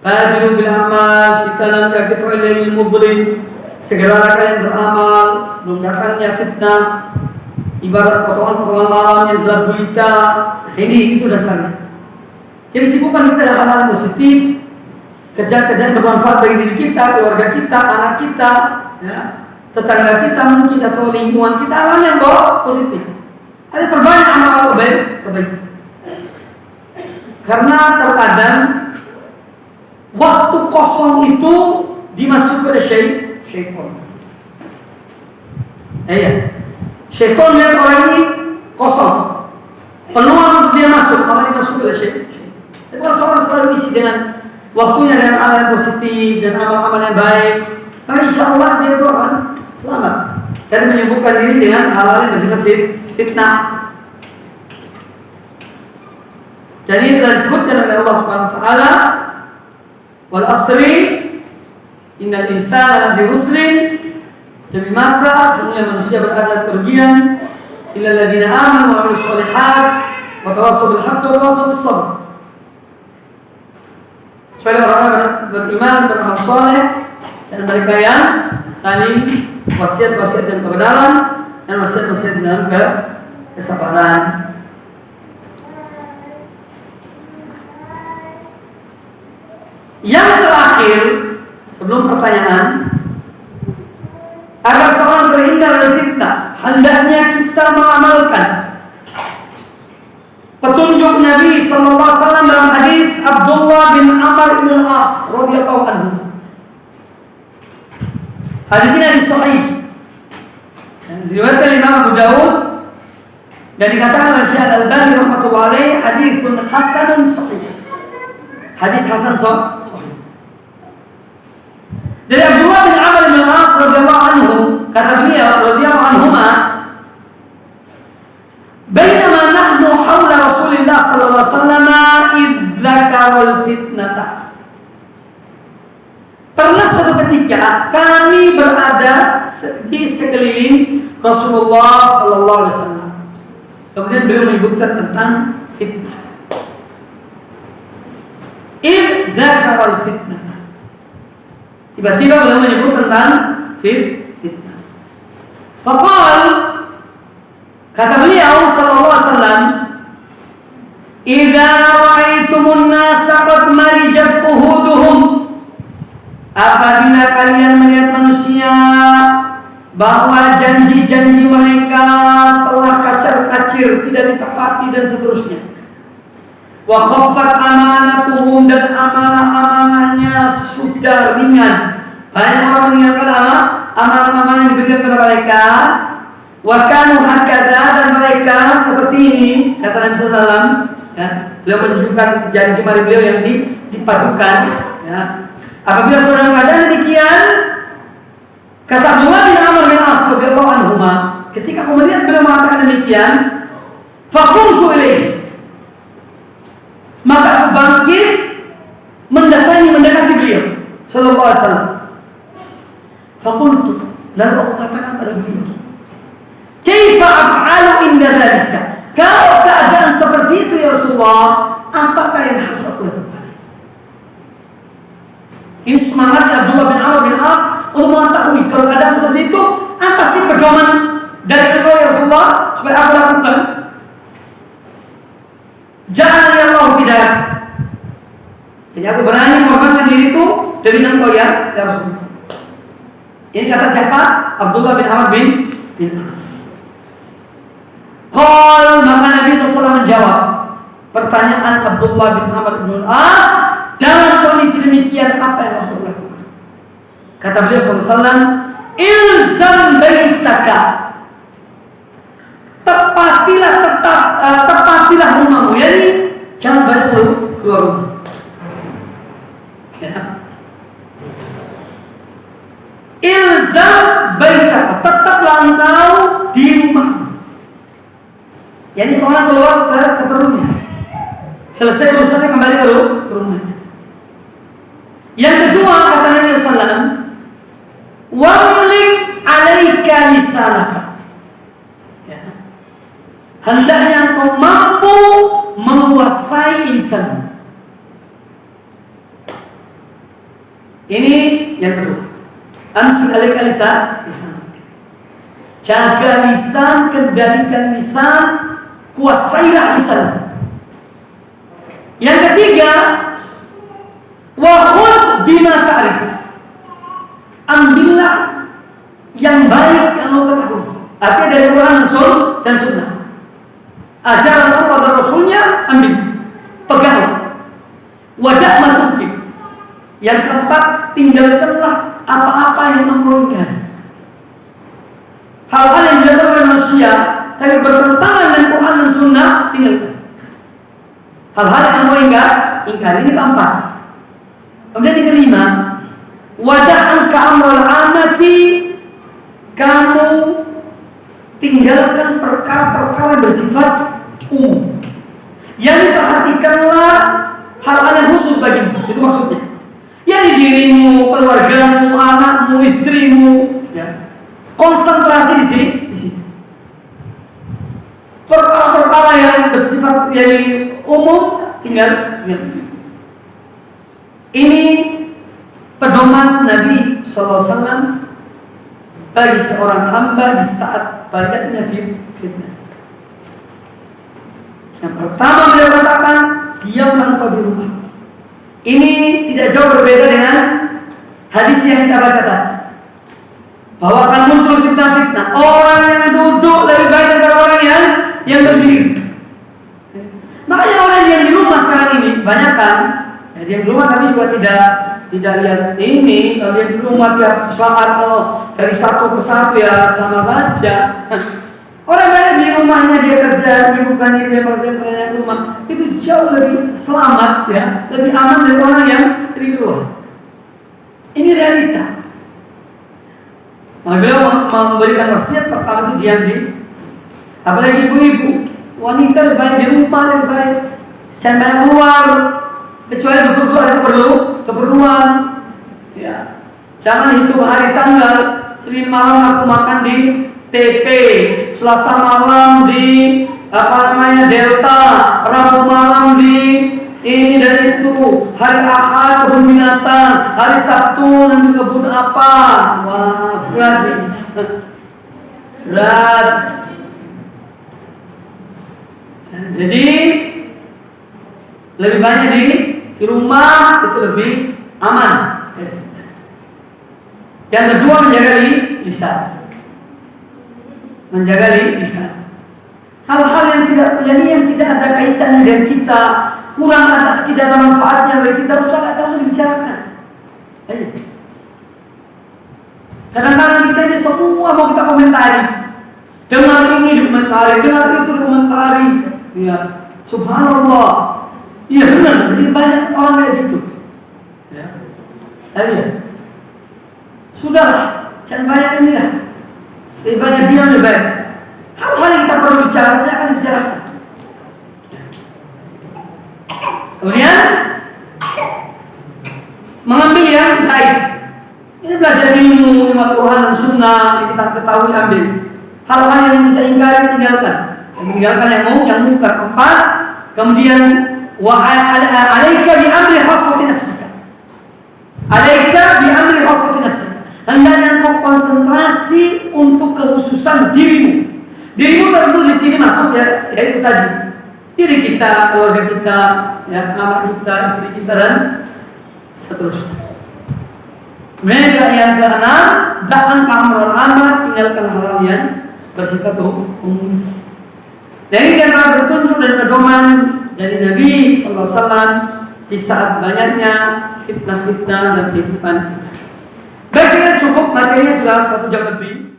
Badiru bil amal fitanan kaqitul lil mublim. Segeralah kalian beramal sebelum datangnya fitnah. Ibarat potongan-potongan malam yang gelap gulita. Ini itu dasarnya. Jadi sibukkan kita dengan hal-hal positif, kerjaan-kerjaan bermanfaat bagi diri kita, keluarga kita, anak kita, ya, tetangga kita mungkin atau lingkungan kita, hal yang positif. Ada perbanyak amal kebaikan. Karena terkadang waktu kosong itu dimasuk oleh syaitan. Iya. Syaitan lihat orang ini kosong, peluang untuk dia masuk, maka dia masuk oleh syaitan. Tapi kalau seorang selalu isi dengan waktunya dengan hal yang positif dan amal-amal yang baik, maka insya Allah dia itu akan selamat. Dan menyembuhkan diri dengan hal-hal yang bersifat fitnah. Jadi telah disebutkan oleh Allah Subhanahu wa taala, wal asri innal insana lafi khusrin, demi masa sesungguhnya manusia berada dalam kerugian, illal ladzina amanu wa amilus sholihat wa tawassaw bil haqqi wa tawassaw bis sabr. Kecuali orang-orang beriman, beramal soleh, dan mereka yang saling wasiat-wasiat dan kebenaran dan wasiat-wasiat dalam kesabaran. Yang terakhir sebelum pertanyaan, agar seorang terhindar dari fitnah, hendaknya kita mengamalkan petunjuk Nabi sallallahu alaihi wasallam dalam hadis Abdullah bin Amr bin As radhiyallahu anhu. Hadis ini hadis sahih. Diriwayatkan Imam Abu Dawud dan dikatakan oleh Syekh Al-Albani rahmatullahi alaihi haditsun hasanun sahih. Hadis hasan sahih. Dari Abdullah bin Amr bin As radhiyallahu anhu, kata beliau radhiyallahu anhuma, "Bainama nahnu haula Rasulillah sallallahu alaihi wasallam idz dzakarul fitnata." Pernah suatu ketika kami berada di sekeliling Rasulullah sallallahu alaihi wasallam. Kemudian beliau menyebutkan tentang fitnah. Idz dzakarul fitnah. Tiba-tiba beliau menyebut tentang fitnah. Faqal, kata beliau sallallahu alaihi wasallam, "Idza ra'aitumun nasa qad marijat uhuduhum." Apabila kalian melihat manusia bahwa janji-janji mereka telah kacar-kacir, tidak ditepati dan seterusnya. Wa khaffat amanatuhum, dan amanah-amanahnya sudah ringan. Banyak orang meninggalkan amanah-amanah yang diberikan kepada mereka. Wa kanu hakadha, dan mereka seperti ini, kata Nabi sallallahu alaihi wasallam, ya. Beliau menunjukkan jari jemari beliau yang dipadukan, ya. Apabila saudara keadaan demikian, kata Abdullah bin Amr bin As radhiyallahu anhuma, ketika aku melihat beliau mengatakan demikian, faqumtu ilaihi, maka aku bangkit mendekati beliau sallallahu alaihi wasallam. Faqultu, lalu aku katakan pada beliau, "Kaifa af'alu inda dzalika?" Kalau keadaan seperti itu ya Rasulullah, apakah yang harus aku lakukan? Ini semangat Abdullah bin Amr bin As untuk mengetahui kalau keadaan seperti itu, apa sih pedoman dari engkau ya Rasulullah supaya aku lakukan? Jangan ya Allah tidak. Jadi aku berani mengorbankan diriku demi engkau ya Rasulullah. Ini kata siapa? Abdullah bin Amr bin As. Qal, maka Nabi SAW menjawab pertanyaan Abdullah bin Amr bin As, dalam kondisi demikian apa yang harus aku lakukan? Kata beliau SAW, ilzam baitaka, tepatilah rumahmu, yani jangan banyak keluar rumah. Ya. Ilzam baitaka, tetaplah engkau di rumah. Yani seorang keluar seperlunya, selesai urusannya kembali ke rumahnya. Yang kedua kata Nabi SAW, wamlik alaika lisanaka, ya. Hendaknya engkau mampu menguasai lisanmu. Ini yang kedua. Amsik alaika lisan. Jaga lisan, kendalikan lisan, kuasailah lisan. Yang ketiga, wa khudh bima ta'rif. Ambillah yang baik yang lo ketahui. Artinya dari Quran dan Sunnah. Ajaran Allah dan Rasulnya ambil, peganglah. Wadah matuki. Yang keempat, tinggalkanlah apa-apa yang menggoyahkan. Hal-hal yang dilakukan oleh manusia tapi bertentangan dengan Quran dan Sunnah, tinggalkan. Hal-hal yang mau ingkar, ini keempat. Kemudian yang kelima, wada'an ka'amral amati, kamu tinggalkan perkara perkara-perkara bersifat umum. Yang diperhatikanlah hal-hal yang khusus bagimu, itu maksudnya. Yang dirimu, keluargamu, anakmu, istrimu, ya. Konsentrasi di situ. Perkara-perkara yang bersifat yang umum tinggal. Ini pedoman Nabi SAW bagi seorang hamba di saat banyaknya fitnah. Yang pertama beliau katakan, diamlah engkau di rumah. Ini tidak jauh berbeda dengan hadis yang kita baca tadi, bahwa akan muncul fitnah-fitnah. Orang yang duduk lebih baik daripada orang yang berdiri. Makanya orang yang di rumah sekarang ini banyak kan, yang di rumah tapi juga tidak lihat ini. Kalau dia di rumah tiap saat dari satu ke satu ya sama saja. Orang banyak di rumahnya dia kerja, bukan dia pekerjaan rumah, itu jauh lebih selamat ya, lebih aman dari orang yang sering keluar. Ini realita. Beliau memberikan wasiat pertama itu diam di, apalagi ibu-ibu, wanita lebih baik di rumah, lebih baik jangan banyak keluar, kecuali betul-betul ada keperluan. Ya, jangan hitung hari tanggal. Senin malam aku makan di TP, Selasa malam di Delta, Rabu malam di ini dan itu, hari Ahad kebun binatang, hari Sabtu nanti kebun apa. Wah, berat. Jadi lebih banyak di rumah itu lebih aman. Yang kedua menjaga lisan. Hal-hal yang tidak ada kaitannya dengan kita, tidak ada manfaatnya bagi kita, usah dibicarakan. Ayo. Kadang-kadang kita ini semua mau kita komentari. Dengar ini dikomentari, dengar itu dikomentari. Ya, subhanallah. Iya benar, ini banyak orang kayak gitu. Ya. Ayo. Sudahlah, jangan banyak inilah. Lebih banyak diam lebih baik. Hal-hal yang kita perlu bicara, saya akan bicarakan. Kemudian mengambil yang baik. Ini belajar ilmu Al-Quran dan Sunnah yang kita ketahui ambil. Hal-hal yang kita ingkari tinggalkan. Meninggalkan yang munkar. Keempat, kemudian alaika bi amri khassati nafsika. Alaika bi amri khassati nafsika. Hendaknya engkau konsentrasi untuk kekhususan dirimu. Dirimu tentu di sini masuk ya, yaitu tadi diri kita, keluarga kita, ya, anak kita, istri kita dan seterusnya. Kemudian yang keenam, da'an ka'amrul amat, tinggalkan hal-hal yang bersifat umum. Dan ini adalah bertunjuk dan pedoman dari Nabi SAW di saat banyaknya fitnah-fitnah dan kehidupan kita. Baik, saya cukup, materinya sudah 1 jam lebih.